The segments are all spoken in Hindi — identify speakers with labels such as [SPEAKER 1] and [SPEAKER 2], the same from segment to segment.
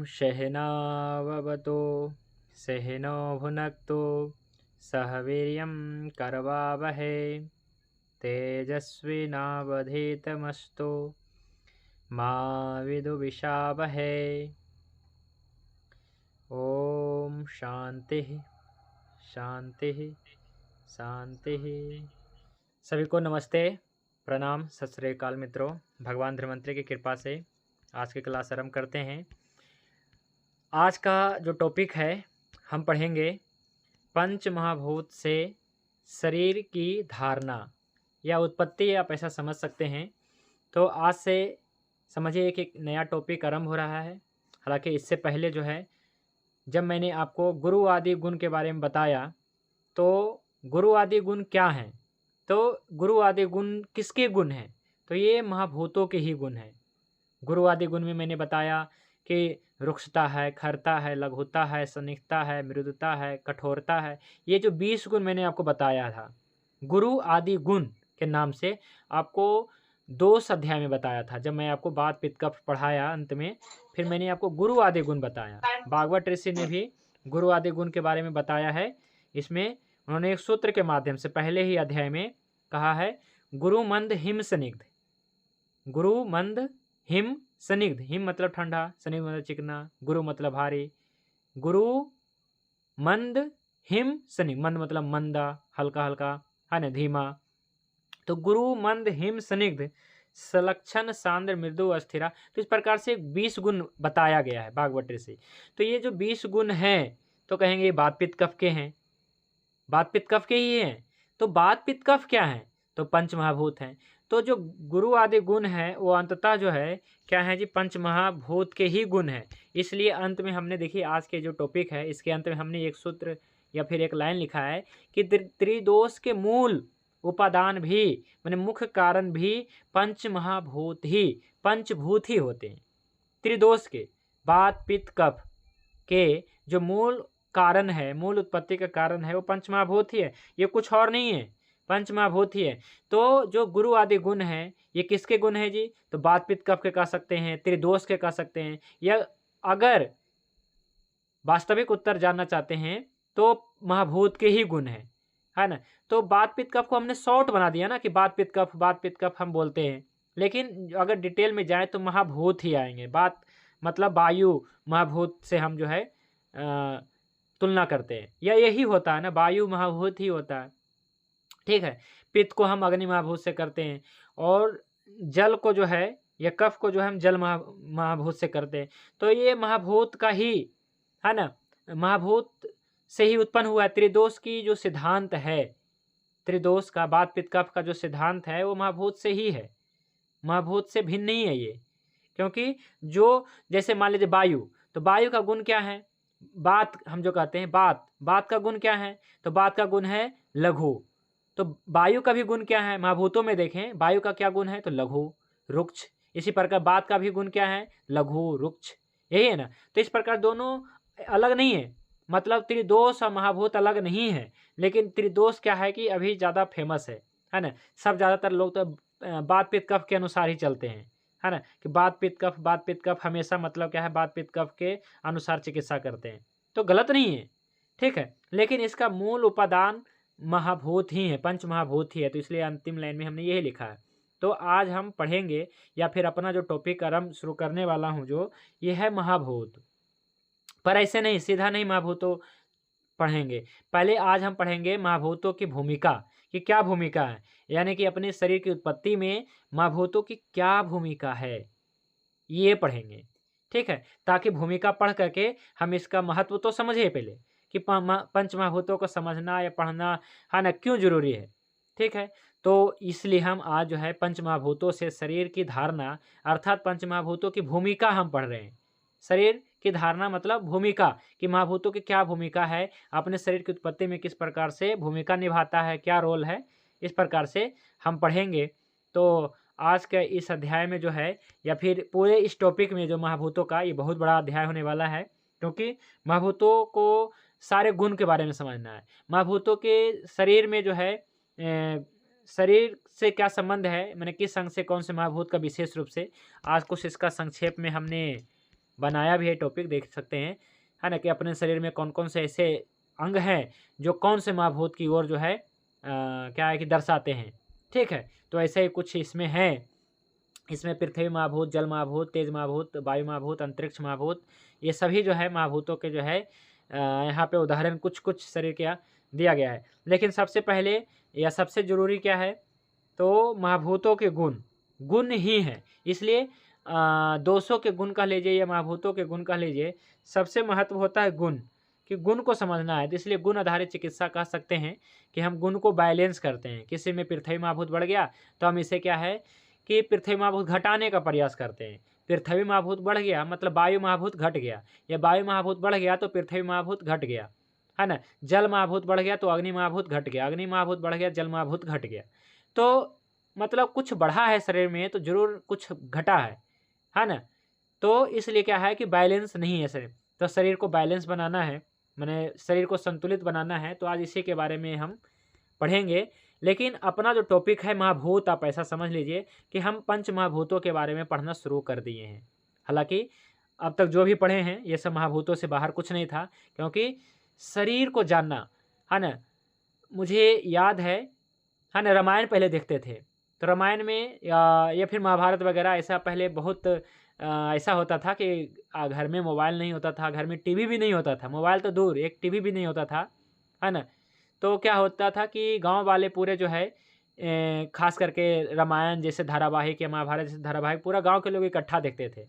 [SPEAKER 1] सहनाववतु सहनो भुनक्तु सह वीर्यं करवावहै तेजस्विनावधीतमस्तु मा विद्विषावहै। ओम शांति शांति शांति। सभी को नमस्ते, प्रणाम, सत श्री अकाल मित्रों। भगवान धन्वंतरि की कृपा से आज की क्लास आरंभ करते हैं। आज का जो टॉपिक है, हम पढ़ेंगे पंच महाभूत से शरीर की धारणा या उत्पत्ति, आप ऐसा समझ सकते हैं। तो आज से समझिए एक नया टॉपिक आरंभ हो रहा है। हालांकि इससे पहले जो है, जब मैंने आपको गुरु आदि गुण के बारे में बताया, तो गुरु आदि गुण क्या हैं, तो गुरु आदि गुण किसके गुण हैं, तो ये महाभूतों के ही गुण हैं। गुरु आदि गुण में मैंने बताया कि रुक्षता है, खरता है, लघुता है, सनिग्धता है, मृदुता है, कठोरता है। ये जो 20 गुण मैंने आपको बताया था, गुरु आदि गुण के नाम से आपको 2 अध्याय में बताया था। जब मैं आपको बात पित्त कफ पढ़ाया अंत में, फिर मैंने आपको गुरु आदि गुण बताया। भागवत ऋषि ने भी गुरु आदि गुण के बारे में बताया है। इसमें उन्होंने एक सूत्र के माध्यम से पहले ही अध्याय में कहा है, गुरु मंद हिम सनिग्ध। गुरु मंद हिम सनिग्ध, हिम मतलब ठंडा, सनिग्ध मतलब चिकना, गुरु मतलब भारी। गुरु मंद हिम सनिग्ध, मंद मतलब मंदा, हल्का हल्का, है ना, धीमा। तो गुरु मंद हिम सनिग्ध सलक्षण सांद्र मृदु अस्थिरा। तो इस प्रकार से 20 गुण बताया गया है भागवत से। तो ये जो 20 गुण हैं, तो कहेंगे बात पित्त कफ के हैं, बात पित्त कफ के ही हैं। तो बात पित्त कफ क्या है, तो पंच महाभूत हैं। तो जो गुरु आदि गुण है, वो अंततः जो है क्या है जी, पंच महाभूत के ही गुण है। इसलिए अंत में हमने, देखिए आज के जो टॉपिक है, इसके अंत में हमने एक सूत्र या फिर एक लाइन लिखा है कि त्रिदोष के मूल उपादान भी, माने मुख्य कारण भी पंच महाभूत ही, पंचभूत ही होते हैं। त्रिदोष के, बात पित्त कफ के जो मूल कारण है, मूल उत्पत्ति का कारण है, वो पंच महाभूत ही है। ये कुछ और नहीं है, पंच महाभूत ही है। तो जो गुरु आदि गुण हैं, ये किसके गुण हैं जी, तो बात पित्त कफ के कह सकते हैं, त्रिदोष के कह सकते हैं। या अगर वास्तविक उत्तर जानना चाहते हैं, तो महाभूत के ही गुण है ना। तो बात पित्त कफ को हमने शॉर्ट बना दिया ना कि बात पित्त कफ, बात पित्त कफ हम बोलते हैं। लेकिन अगर डिटेल में जाए तो महाभूत ही आएंगे। बात मतलब वायु महाभूत से हम जो है तुलना करते हैं, या यही होता है ना, वायु महाभूत ही होता है। ठीक है। पित्त को हम अग्नि महाभूत से करते हैं, और जल को जो है, या कफ को जो है हम जल महाभूत से करते हैं। तो ये महाभूत का ही है ना, महाभूत से ही उत्पन्न हुआ है। त्रिदोष की जो सिद्धांत है, त्रिदोष का, बात पित्त कफ का जो सिद्धांत है, वो महाभूत से ही है, महाभूत से भिन्न नहीं है ये। क्योंकि जो, जैसे मान लीजिए वायु, तो वायु का गुण क्या है, बात हम जो कहते हैं, बात का गुण क्या है, तो बात का गुण है लघु। तो वायु का भी गुण क्या है, महाभूतों में देखें, वायु का क्या गुण है, तो लघु रुक्ष। इसी प्रकार बात का भी गुण क्या है, लघु रुक्ष, यही है ना। तो इस प्रकार दोनों अलग नहीं है, मतलब त्रिदोष और महाभूत अलग नहीं है। लेकिन त्रिदोष क्या है कि अभी ज़्यादा फेमस है ना। सब ज़्यादातर लोग तो बात पित्त कफ के अनुसार ही चलते हैं, है ना, कि बात पित्त कफ, बात पित्त कफ हमेशा मतलब क्या है, बात पित्त कफ के अनुसार चिकित्सा करते हैं। तो गलत नहीं है, ठीक है। लेकिन इसका मूल उपादान महाभूत ही है, पंच महाभूत ही है। तो इसलिए अंतिम लाइन में हमने यही लिखा है। तो आज हम पढ़ेंगे, या फिर अपना जो टॉपिक आरंभ शुरू करने वाला हूँ, जो ये है महाभूत। पर ऐसे नहीं, सीधा नहीं महाभूतों पढ़ेंगे। पहले आज हम पढ़ेंगे महाभूतों की भूमिका, कि क्या भूमिका है, यानी कि अपने शरीर की उत्पत्ति में महाभूतों की क्या भूमिका है, ये पढ़ेंगे। ठीक है, ताकि भूमिका पढ़ करके हम इसका महत्व तो समझे पहले, कि पंच महाभूतों को समझना या पढ़ना है ना, क्यों जरूरी है। ठीक है, तो इसलिए हम आज जो है पंच महाभूतों से शरीर की धारणा, अर्थात पंच महाभूतों की भूमिका हम पढ़ रहे हैं। शरीर की धारणा मतलब भूमिका, कि महाभूतों की क्या भूमिका है, अपने शरीर की उत्पत्ति में किस प्रकार से भूमिका निभाता है, क्या रोल है, इस प्रकार से हम पढ़ेंगे। तो आज के इस अध्याय में जो है, या फिर पूरे इस टॉपिक में जो महाभूतों का, ये बहुत बड़ा अध्याय होने वाला है। क्योंकि महाभूतों को सारे गुण के बारे में समझना है। महाभूतों के शरीर में जो है, शरीर से क्या संबंध है, मैंने किस अंग से कौन से महाभूत का विशेष रूप से, आज कुछ इसका संक्षेप में हमने बनाया भी है टॉपिक, देख सकते हैं, है ना, कि अपने शरीर में कौन कौन से ऐसे अंग हैं जो कौन से महाभूत की ओर जो है क्या है कि दर्शाते हैं। ठीक है, तो ऐसे ही कुछ इसमें है। इसमें पृथ्वी महाभूत, जल महाभूत, तेज महाभूत, वायु महाभूत, अंतरिक्ष महाभूत, ये सभी जो है महाभूतों के जो है यहाँ पे उदाहरण कुछ कुछ शरीर का दिया गया है। लेकिन सबसे पहले या सबसे ज़रूरी क्या है, तो महाभूतों के गुण, गुण ही हैं। इसलिए दोषों के गुण कह लीजिए या महाभूतों के गुण कह लीजिए, सबसे महत्व होता है गुण, कि गुण को समझना है। तो इसलिए गुण आधारित चिकित्सा कह सकते हैं कि हम गुण को बैलेंस करते हैं। किसी में पृथ्वी महाभूत बढ़ गया तो हम इसे क्या है कि पृथ्वी महाभूत घटाने का प्रयास करते हैं। पृथ्वी महाभूत बढ़ गया मतलब वायु महाभूत घट गया, या वायु महाभूत बढ़ गया तो पृथ्वी महाभूत घट गया, है ना। जल महाभूत बढ़ गया तो अग्नि महाभूत घट गया, अग्नि महाभूत बढ़ गया जल महाभूत घट गया। तो मतलब कुछ बढ़ा है शरीर में तो जरूर कुछ घटा है ना। तो इसलिए क्या है कि बैलेंस नहीं है शरीर, तो शरीर को बैलेंस बनाना है, माने शरीर को संतुलित बनाना है। तो आज इसी के बारे में हम पढ़ेंगे। लेकिन अपना जो टॉपिक है महाभूत, आप ऐसा समझ लीजिए कि हम पंच महाभूतों के बारे में पढ़ना शुरू कर दिए हैं। हालांकि अब तक जो भी पढ़े हैं ये सब महाभूतों से बाहर कुछ नहीं था, क्योंकि शरीर को जानना, है ना। मुझे याद है ना, रामायण पहले देखते थे, तो रामायण में या फिर महाभारत वगैरह, ऐसा पहले बहुत ऐसा होता था कि घर में मोबाइल नहीं होता था, घर में टीवी भी नहीं होता था, मोबाइल तो दूर, एक टीवी भी नहीं होता था, है ना। तो क्या होता था कि गांव वाले पूरे जो है खास करके रामायण जैसे धारावाहिक या महाभारत जैसे धारावाहिक पूरा गांव के लोग इकट्ठा देखते थे।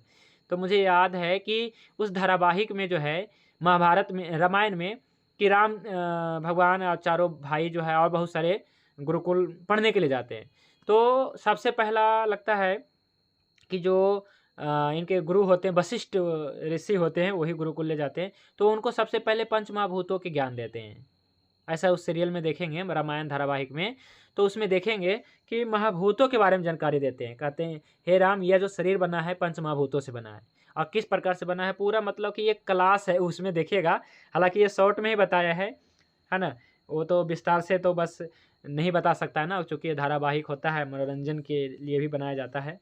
[SPEAKER 1] तो मुझे याद है कि उस धारावाहिक में जो है महाभारत में, रामायण में, कि राम भगवान और चारों भाई जो है और बहुत सारे गुरुकुल पढ़ने के लिए जाते हैं। तो सबसे पहला लगता है कि जो इनके गुरु होते हैं, वशिष्ठ ऋषि होते हैं, वही गुरुकुल ले जाते हैं। तो उनको सबसे पहले पंच महाभूतों के ज्ञान देते हैं। ऐसा उस सीरियल में देखेंगे, रामायण धारावाहिक में, तो उसमें देखेंगे कि महाभूतों के बारे में जानकारी देते हैं। कहते हैं, हे राम, यह जो शरीर बना है पंच महाभूतों से बना है, और किस प्रकार से बना है पूरा, मतलब कि ये क्लास है, उसमें देखिएगा। हालांकि ये शॉर्ट में ही बताया है ना। वो तो विस्तार से तो बस नहीं बता सकता है ना, क्योंकि ये धारावाहिक होता है, मनोरंजन के लिए भी बनाया जाता है।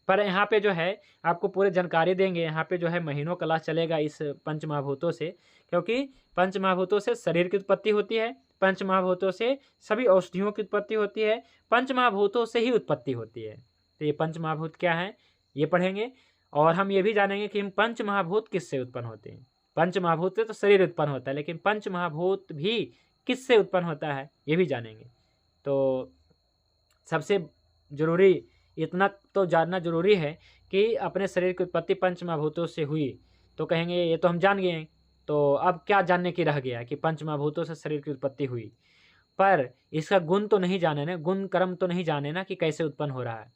[SPEAKER 1] पर यहाँ पे जो है आपको पूरी जानकारी देंगे। यहाँ पे जो है महीनों क्लास चलेगा इस पंच महाभूतों से, क्योंकि पंच महाभूतों से शरीर की उत्पत्ति होती है, पंच महाभूतों से सभी औषधियों की उत्पत्ति होती है, पंच महाभूतों से ही उत्पत्ति होती है। तो ये पंच महाभूत क्या है ये पढ़ेंगे, और हम ये भी जानेंगे कि हम पंच महाभूत किससे उत्पन्न होते हैं। पंच महाभूत से तो शरीर उत्पन्न होता है, लेकिन पंच महाभूत भी किससे उत्पन्न होता है ये भी जानेंगे। तो सबसे जरूरी इतना तो जानना जरूरी है कि अपने शरीर की उत्पत्ति पंच महाभूतों से हुई। तो कहेंगे ये तो हम जान गए हैं, तो अब क्या जानने की रह गया कि पंच महाभूतों से शरीर की उत्पत्ति हुई, पर इसका गुण तो नहीं जाने ना, गुण कर्म तो नहीं जाने ना कि कैसे उत्पन्न हो रहा है।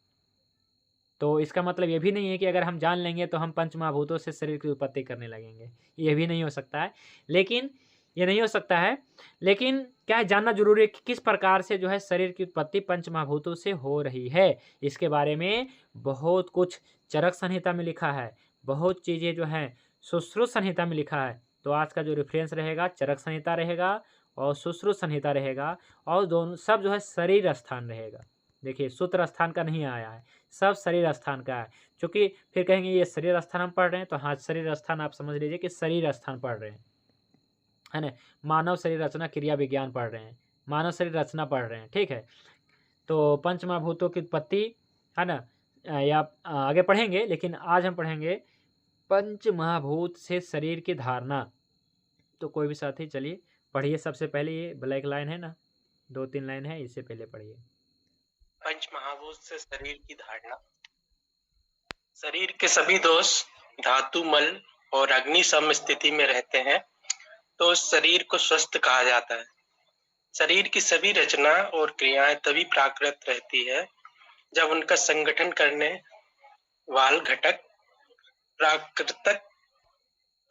[SPEAKER 1] तो इसका मतलब ये भी नहीं है कि अगर हम जान लेंगे तो हम पंच महाभूतों से शरीर की उत्पत्ति करने लगेंगे, ये भी नहीं हो सकता है। लेकिन ये नहीं हो सकता है, लेकिन क्या है, जानना जरूरी है कि किस प्रकार से जो है शरीर की उत्पत्ति पंच महाभूतों से हो रही है। इसके बारे में बहुत कुछ चरक संहिता में लिखा है, बहुत चीज़ें जो हैं सुश्रुत संहिता में लिखा है। तो आज का जो रेफरेंस रहेगा चरक संहिता रहेगा और सुश्रुत संहिता रहेगा, और दोनों सब जो है शरीर स्थान रहेगा। देखिए सूत्र स्थान का नहीं आया है, सब शरीर स्थान का है। क्योंकि फिर कहेंगे ये शरीर स्थान हम पढ़ रहे हैं, तो हाँ शरीर स्थान आप समझ लीजिए कि शरीर स्थान पढ़ रहे हैं, है ना। मानव शरीर रचना क्रिया विज्ञान पढ़ रहे हैं, मानव शरीर रचना पढ़ रहे हैं, ठीक है। तो पंच महाभूतों की उत्पत्ति, है ना, या आगे पढ़ेंगे, लेकिन आज हम पढ़ेंगे पंच महाभूत से शरीर की धारणा। तो कोई भी साथी चलिए पढ़िए। सबसे पहले ये ब्लैक लाइन है ना, 2-3 लाइन है, इससे पहले पढ़िए।
[SPEAKER 2] पंच महाभूत से शरीर की धारणा। शरीर के सभी दोष धातु, मल और अग्नि सम स्थिति में रहते हैं तो उस शरीर को स्वस्थ कहा जाता है। शरीर की सभी रचना और क्रियाएं तभी प्राकृत रहती है जब उनका संगठन करने वाल घटक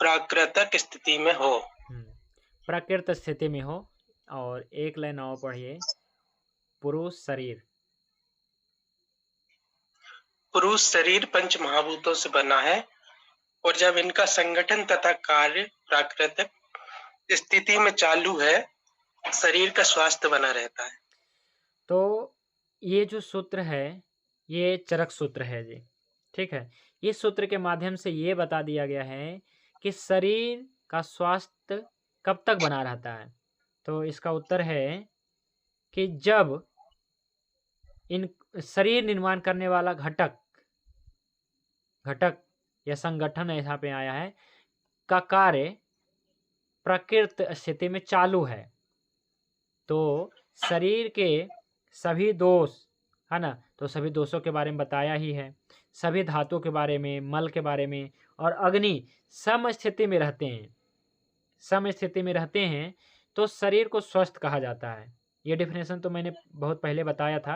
[SPEAKER 2] प्राकृतिक स्थिति में हो।
[SPEAKER 1] प्राकृत स्थिति में हो। और एक लाइन और पढ़िए, पुरुष शरीर।
[SPEAKER 2] पुरुष शरीर पंच महाभूतों से बना है और जब इनका संगठन तथा कार्य प्राकृतिक स्थिति में चालू है, शरीर का स्वास्थ्य बना रहता है।
[SPEAKER 1] तो ये जो सूत्र है ये चरक सूत्र है जी, ठीक है। इस सूत्र के माध्यम से ये बता दिया गया है कि शरीर का स्वास्थ्य कब तक बना रहता है। तो इसका उत्तर है कि जब इन शरीर निर्माण करने वाला घटक या संगठन यहाँ पे आया है का कार्य प्रकृत स्थिति में चालू है। तो शरीर के सभी दोष है ना, तो सभी दोषों के बारे में बताया ही है, सभी धातुओं के बारे में, मल के बारे में, और अग्नि सम स्थिति में रहते हैं, सम स्थिति में रहते हैं तो शरीर को स्वस्थ कहा जाता है। ये डिफिनेशन तो मैंने बहुत पहले बताया था,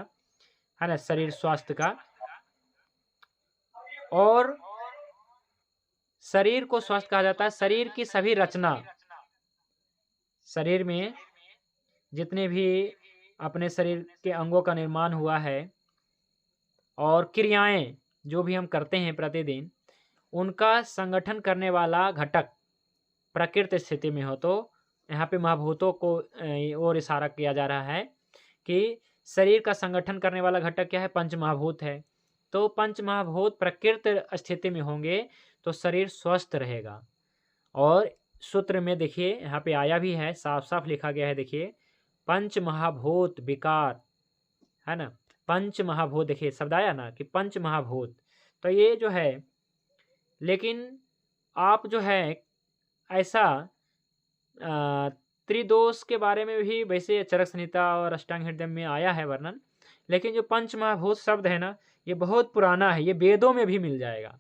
[SPEAKER 1] है ना, शरीर स्वास्थ्य का। और शरीर को स्वस्थ कहा जाता है शरीर की सभी रचना, शरीर में जितने भी अपने शरीर के अंगों का निर्माण हुआ है और क्रियाएं जो भी हम करते हैं प्रतिदिन, उनका संगठन करने वाला घटक प्रकृत स्थिति में हो। तो यहाँ पे महाभूतों को और इशारा किया जा रहा है कि शरीर का संगठन करने वाला घटक क्या है, पंच महाभूत है। तो पंच महाभूत प्रकृत स्थिति में होंगे तो शरीर स्वस्थ रहेगा। और सूत्र में देखिए यहाँ पे आया भी है, साफ साफ लिखा गया है, देखिए पंच महाभूत विकार, है ना, पंच महाभूत, देखिए शब्द आया ना कि पंच महाभूत। तो ये जो है, लेकिन आप जो है ऐसा त्रिदोष के बारे में भी वैसे चरक संहिता और अष्टांग हृदय में आया है वर्णन, लेकिन जो पंच महाभूत शब्द है ना, ये बहुत पुराना है, ये वेदों में भी मिल जाएगा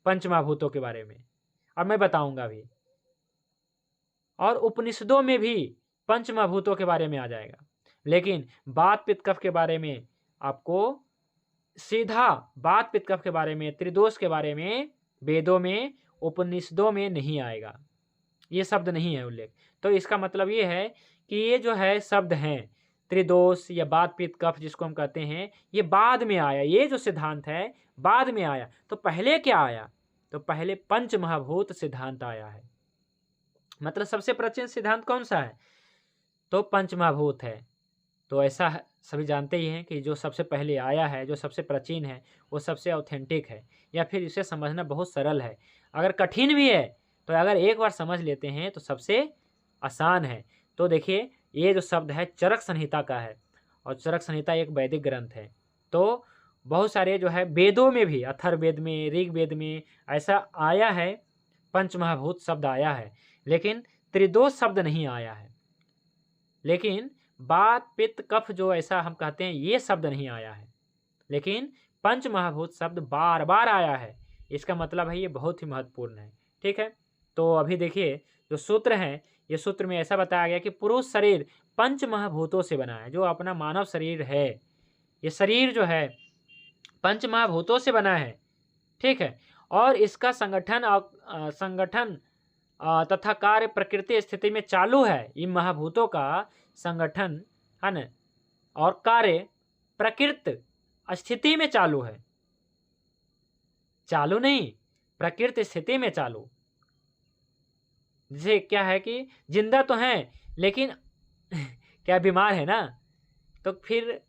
[SPEAKER 1] पंच महाभूतों के बारे में, और मैं बताऊंगा भी। और उपनिषदों में भी पंच महाभूतों के बारे में आ जाएगा, लेकिन बात पित्त कफ के बारे में आपको सीधा बात पित्त कफ के बारे में, त्रिदोष के बारे में वेदों में, उपनिषदों में नहीं आएगा, ये शब्द नहीं है उल्लेख। तो इसका मतलब ये है कि ये जो है शब्द हैं त्रिदोष या बात पित्त कफ जिसको हम कहते हैं, ये बाद में आया, ये जो सिद्धांत है बाद में आया। तो पहले क्या आया, तो पहले पंच महाभूत सिद्धांत आया है। मतलब सबसे प्राचीन सिद्धांत कौन सा है, तो पंच महाभूत है। तो ऐसा सभी जानते ही हैं कि जो सबसे पहले आया है, जो सबसे प्राचीन है, वो सबसे ऑथेंटिक है, या फिर इसे समझना बहुत सरल है। अगर कठिन भी है तो अगर एक बार समझ लेते हैं तो सबसे आसान है। तो देखिए ये जो शब्द है चरक संहिता का है, और चरक संहिता एक वैदिक ग्रंथ है। तो बहुत सारे जो है वेदों में भी, अथर्ववेद में, ऋग्वेद में ऐसा आया है, पंच महाभूत शब्द आया है, लेकिन त्रिदोष शब्द नहीं आया है। लेकिन बात पित्त कफ जो ऐसा हम कहते हैं, ये शब्द नहीं आया है, लेकिन पंच महाभूत शब्द बार बार आया है। इसका मतलब है ये बहुत ही महत्वपूर्ण है। ठीक है, तो अभी देखिए जो सूत्र है, ये सूत्र में ऐसा बताया गया कि पुरुष शरीर पंच महाभूतों से बना है। जो अपना मानव शरीर है, ये शरीर जो है पंच महाभूतों से बना है। ठीक है, और इसका संगठन तथा कार्य प्रकृति स्थिति में चालू है। इन महाभूतों का संगठन, है न, और कार्य प्रकृत स्थिति में चालू है, चालू नहीं, प्रकृति स्थिति में चालू। जैसे क्या है कि जिंदा तो है लेकिन क्या बीमार है ना, तो फिर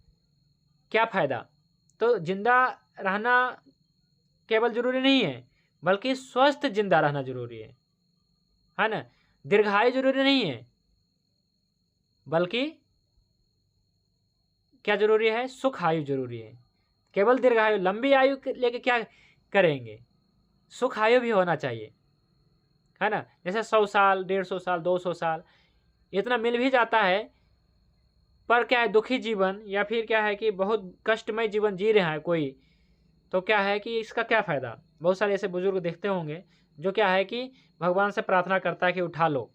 [SPEAKER 1] क्या फायदा। तो जिंदा रहना केवल जरूरी नहीं है, बल्कि स्वस्थ जिंदा रहना जरूरी है ना। दीर्घायु जरूरी नहीं है, बल्कि क्या जरूरी है, सुख आयु जरूरी है। केवल दीर्घायु, लंबी आयु लेके क्या करेंगे, सुख आयु भी होना चाहिए, है ना। जैसे 100 साल, 150 साल, 200 साल इतना मिल भी जाता है, पर क्या है दुखी जीवन, या फिर क्या है कि बहुत कष्टमय जीवन जी रहा है कोई, तो क्या है कि इसका क्या फ़ायदा। बहुत सारे ऐसे बुजुर्ग देखते होंगे जो क्या है कि भगवान से प्रार्थना करता है कि उठा लो,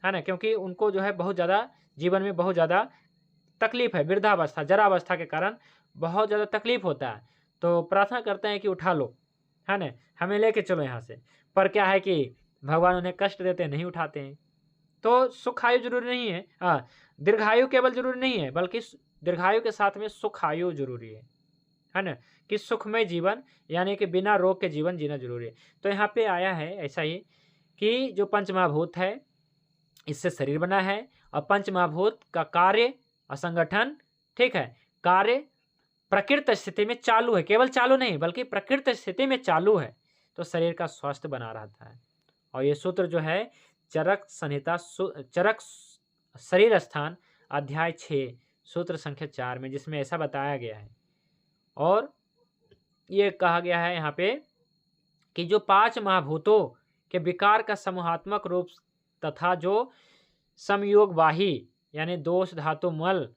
[SPEAKER 1] है ना, क्योंकि उनको जो है बहुत ज़्यादा जीवन में बहुत ज़्यादा तकलीफ है, वृद्धावस्था, जरावस्था के कारण बहुत ज़्यादा तकलीफ होता है, तो प्रार्थना करते हैं कि उठा लो, है ना, हमें लेके चलो यहाँ से। पर क्या है कि भगवान उन्हें कष्ट देते हैं, नहीं उठाते हैं। तो सुखायु जरूरी नहीं है, हाँ, दीर्घायु केवल जरूरी नहीं है, बल्कि दीर्घायु के साथ में सुखायु जरूरी है ना, कि सुखमय जीवन यानी कि बिना रोग के जीवन जीना जरूरी है। तो यहाँ पे आया है ऐसा ही कि जो पंच महाभूत है इससे शरीर बना है, और पंच महाभूत का कार्य और संगठन, ठीक है, कार्य प्रकृत स्थिति में चालू है, केवल चालू नहीं बल्कि प्रकृत स्थिति में चालू है। तो शरीर का स्वास्थ्य बना रहता है। और ये सूत्र जो है चरक संहिता चरक शरीर स्थान अध्याय 6 सूत्र संख्या 4 में, जिसमें ऐसा बताया गया है। और ये कहा गया है यहाँ पे कि जो 5 महाभूतों के विकार का समूहात्मक रूप तथा जो संयोगवाही यानी दोष धातु मल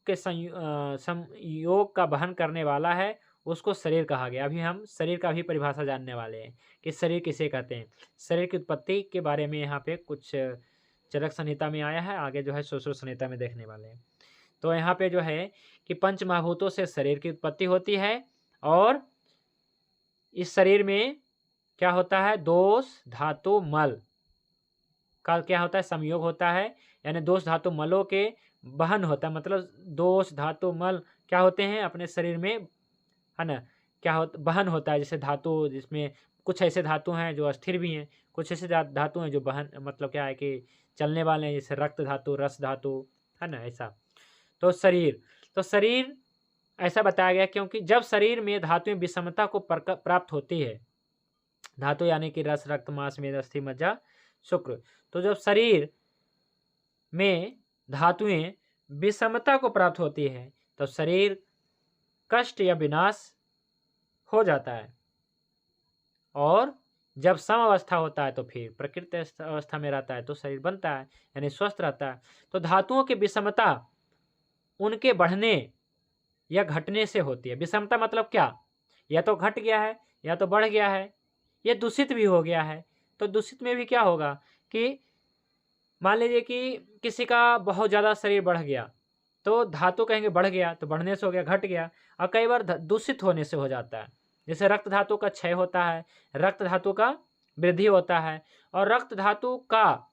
[SPEAKER 1] के संयोग का वहन करने वाला है, उसको शरीर कहा गया। अभी हम शरीर का भी परिभाषा जानने वाले हैं कि शरीर किसे कहते हैं। शरीर की उत्पत्ति के बारे में यहाँ पे कुछ चरक संहिता में आया है, आगे जो है सुश्रुत संहिता में देखने वाले हैं। तो यहाँ पे जो है कि पंच महाभूतों से शरीर की उत्पत्ति होती है, और इस शरीर में क्या होता है, दोष धातु मल का क्या होता है, संयोग होता है, यानी दोष धातु मलों के वहन होता है। मतलब दोष धातु मल क्या होते हैं अपने शरीर में, है ना, क्या होता वहन होता है। जैसे धातु, जिसमें कुछ ऐसे धातु हैं जो अस्थिर भी हैं, कुछ ऐसे धातु हैं जो वहन मतलब क्या है कि चलने वाले हैं, जैसे रक्त धातु, रस धातु, है ना, ऐसा। तो शरीर ऐसा बताया गया क्योंकि जब शरीर में धातुएं विषमता को प्राप्त होती है, धातु यानी कि रस, रक्त, मांस, मेद, अस्थि, मज्जा, शुक्र, तो जब शरीर में धातुएं विषमता को प्राप्त होती है तो शरीर कष्ट या विनाश हो जाता है। और जब सम अवस्था होता है तो फिर प्रकृति अवस्था में रहता है तो शरीर बनता है, यानी स्वस्थ रहता है। तो धातुओं की विषमता उनके बढ़ने या घटने से होती है। विषमता मतलब क्या, या तो घट गया है या तो बढ़ गया है, या दूषित भी हो गया है। तो दूषित में भी क्या होगा कि मान लीजिए कि किसी का बहुत ज़्यादा शरीर बढ़ गया तो धातु कहेंगे बढ़ गया, तो बढ़ने से हो गया घट गया। और कई बार दूषित होने से हो जाता है, जैसे रक्त धातु का क्षय होता है, रक्त धातु का वृद्धि होता है, और रक्त धातु का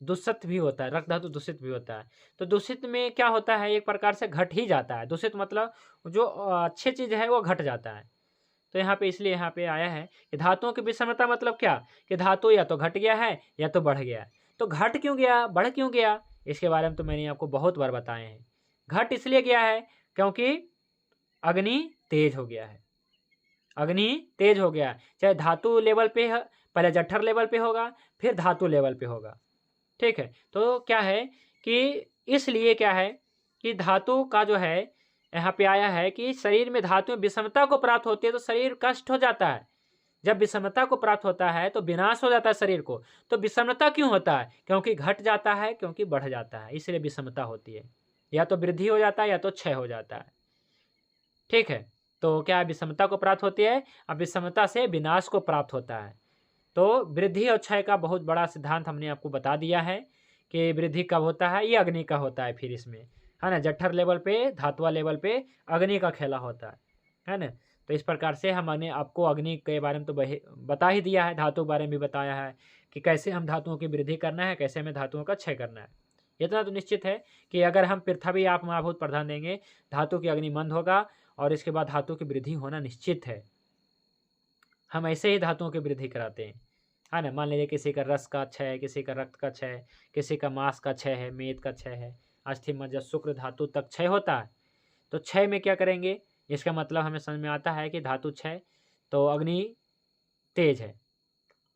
[SPEAKER 1] दूषित भी होता है, रक्त धातु दूषित भी होता है। तो दूषित में क्या होता है, एक प्रकार से घट ही जाता है। दूषित मतलब जो अच्छी चीज़ है वो घट जाता है। तो यहाँ पे इसलिए यहाँ पे आया है कि धातुओं की विषमता मतलब क्या, कि धातु या तो घट गया है या तो बढ़ गया है। तो घट क्यों गया, बढ़ क्यों गया, इसके बारे में तो मैंने आपको बहुत बार बताए हैं। घट इसलिए गया है क्योंकि अग्नि तेज हो गया है, अग्नि तेज हो गया। चाहे धातु लेवल पे है, पहले जठर लेवल पे होगा, फिर धातु लेवल पे होगा, ठीक है। तो क्या है कि इसलिए क्या है कि धातु का जो है यहाँ पे आया है कि शरीर में धातु में विषमता को प्राप्त होती है तो शरीर कष्ट हो जाता है। जब विषमता को प्राप्त होता है तो विनाश हो जाता है शरीर को। तो विषमता क्यों होता है, क्योंकि घट जाता है, क्योंकि बढ़ जाता है, इसलिए विषमता होती है। या तो वृद्धि हो जाता है या तो क्षय हो जाता है, ठीक है। तो क्या विषमता को प्राप्त होती है, अब विषमता से विनाश को प्राप्त होता है। तो वृद्धि और क्षय का बहुत बड़ा सिद्धांत हमने आपको बता दिया है कि वृद्धि कब होता है, ये अग्नि का होता है। फिर इसमें है ना, जठर लेवल पे, धातुआ लेवल पे अग्नि का खेला होता है ना। तो इस प्रकार से हमने आपको अग्नि के बारे में तो बता ही दिया है, धातु के बारे में भी बताया है कि कैसे हम धातुओं की वृद्धि करना है, कैसे हमें धातुओं का क्षय करना है। इतना तो निश्चित है कि अगर हम पृथ्वी आप महाभूत प्रधान देंगे, धातु की अग्नि मंद होगा और इसके बाद धातु की वृद्धि होना निश्चित है। हम ऐसे ही धातुओं की वृद्धि कराते हैं, है ना। मान लीजिए किसी का रस का क्षय, किसी का रक्त का क्षय, किसी का मांस का क्षय है, मेद का क्षय है, अस्थि मज्जा शुक्र धातु तक क्षय होता है। तो क्षय में क्या करेंगे, इसका मतलब हमें समझ में आता है कि धातु क्षय तो अग्नि तेज है,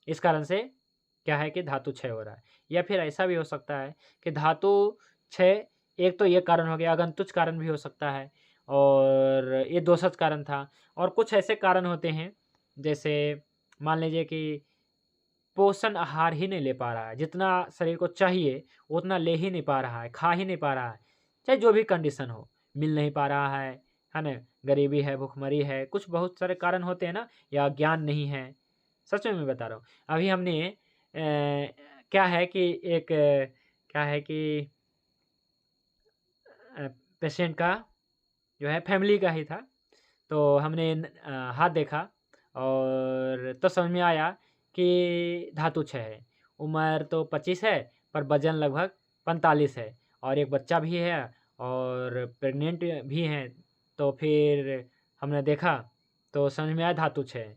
[SPEAKER 1] इस कारण से क्या है कि धातु क्षय हो रहा है। या फिर ऐसा भी हो सकता है कि धातु क्षय, एक तो ये कारण हो गया, अगंतुज कारण भी हो सकता है, और ये दोषज कारण था। और कुछ ऐसे कारण होते हैं जैसे मान लीजिए कि पोषण आहार ही नहीं ले पा रहा है, जितना शरीर को चाहिए उतना ले ही नहीं पा रहा है, खा ही नहीं पा रहा है, चाहे जो भी कंडीशन हो, मिल नहीं पा रहा है ना, गरीबी है, भुखमरी है, कुछ बहुत सारे कारण होते हैं ना, या ज्ञान नहीं है। सच में मैं बता रहा हूँ। अभी हमने क्या है कि एक क्या है कि पेशेंट का जो है फैमिली का ही था, तो हमने हाथ देखा और तो समझ में आया कि धातु क्षय है। उम्र तो 25 है पर वजन लगभग 45 है, और एक बच्चा भी है और प्रेग्नेंट भी हैं। तो फिर हमने देखा तो समझ में आया धातु क्षय है।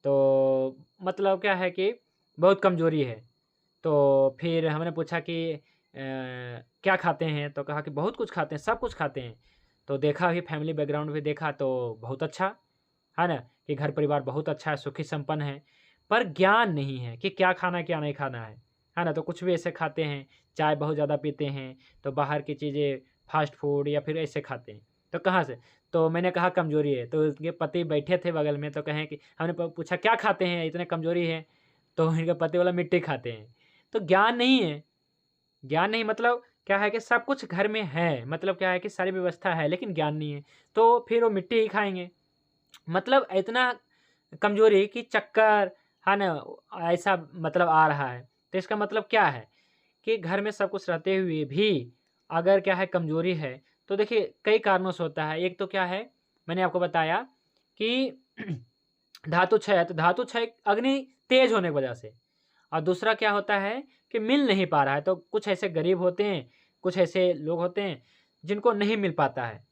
[SPEAKER 1] तो मतलब क्या है कि बहुत कमज़ोरी है। तो फिर हमने पूछा कि क्या खाते हैं, तो कहा कि बहुत कुछ खाते हैं, सब कुछ खाते हैं। तो देखा भी फैमिली बैकग्राउंड भी देखा तो बहुत अच्छा, है ना, कि घर परिवार बहुत अच्छा है, सुखी संपन्न है, पर ज्ञान नहीं है कि क्या खाना है, क्या नहीं खाना है ना? तो कुछ भी ऐसे खाते हैं, चाय बहुत ज़्यादा पीते हैं, तो बाहर की चीज़ें, फ़ास्ट फूड या फिर ऐसे खाते हैं। तो कहाँ से? तो मैंने कहा कमज़ोरी है, तो उनके पति बैठे थे बगल में, तो कहें कि हमने प पूछा क्या खाते हैं, इतने कमज़ोरी है? तो इनके पति बोला मिट्टी खाते हैं। तो ज्ञान नहीं है, ज्ञान नहीं मतलब क्या है कि सब कुछ घर में है, मतलब क्या है कि सारी व्यवस्था है, लेकिन ज्ञान नहीं है, तो फिर वो मिट्टी ही खाएँगे। मतलब इतना कमज़ोरी कि चक्कर, है ना? ऐसा मतलब आ रहा है। तो इसका मतलब क्या है कि घर में सब कुछ रहते हुए भी अगर क्या है कमज़ोरी है, तो देखिए कई कारणों से होता है। एक तो क्या है, मैंने आपको बताया कि धातु क्षय है, तो धातु क्षय अग्नि तेज़ होने की वजह से। और दूसरा क्या होता है कि मिल नहीं पा रहा है, तो कुछ ऐसे गरीब होते हैं, कुछ ऐसे लोग होते हैं जिनको नहीं मिल पाता है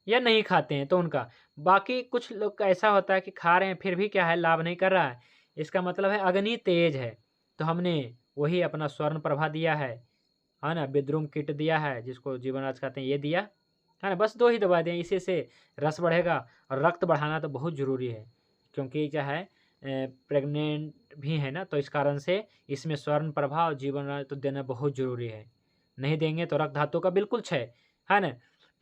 [SPEAKER 1] या नहीं खाते हैं तो उनका। बाकी कुछ लोग का ऐसा होता है कि खा रहे हैं फिर भी क्या है लाभ नहीं कर रहा है। इसका मतलब है अग्नि तेज है। तो हमने वही अपना स्वर्ण प्रभा दिया है ना? विद्रुम किट दिया है जिसको जीवनराज कहते हैं, ये दिया, है ना? बस 2 ही दवा दिए, इसी से रस बढ़ेगा और रक्त बढ़ाना तो बहुत ज़रूरी है। क्योंकि क्या है प्रेग्नेंट भी है ना, तो इस कारण से इसमें स्वर्ण प्रभा और जीवनराज तो देना बहुत ज़रूरी है। नहीं देंगे तो रक्त धातु का बिल्कुल क्षय, है ना?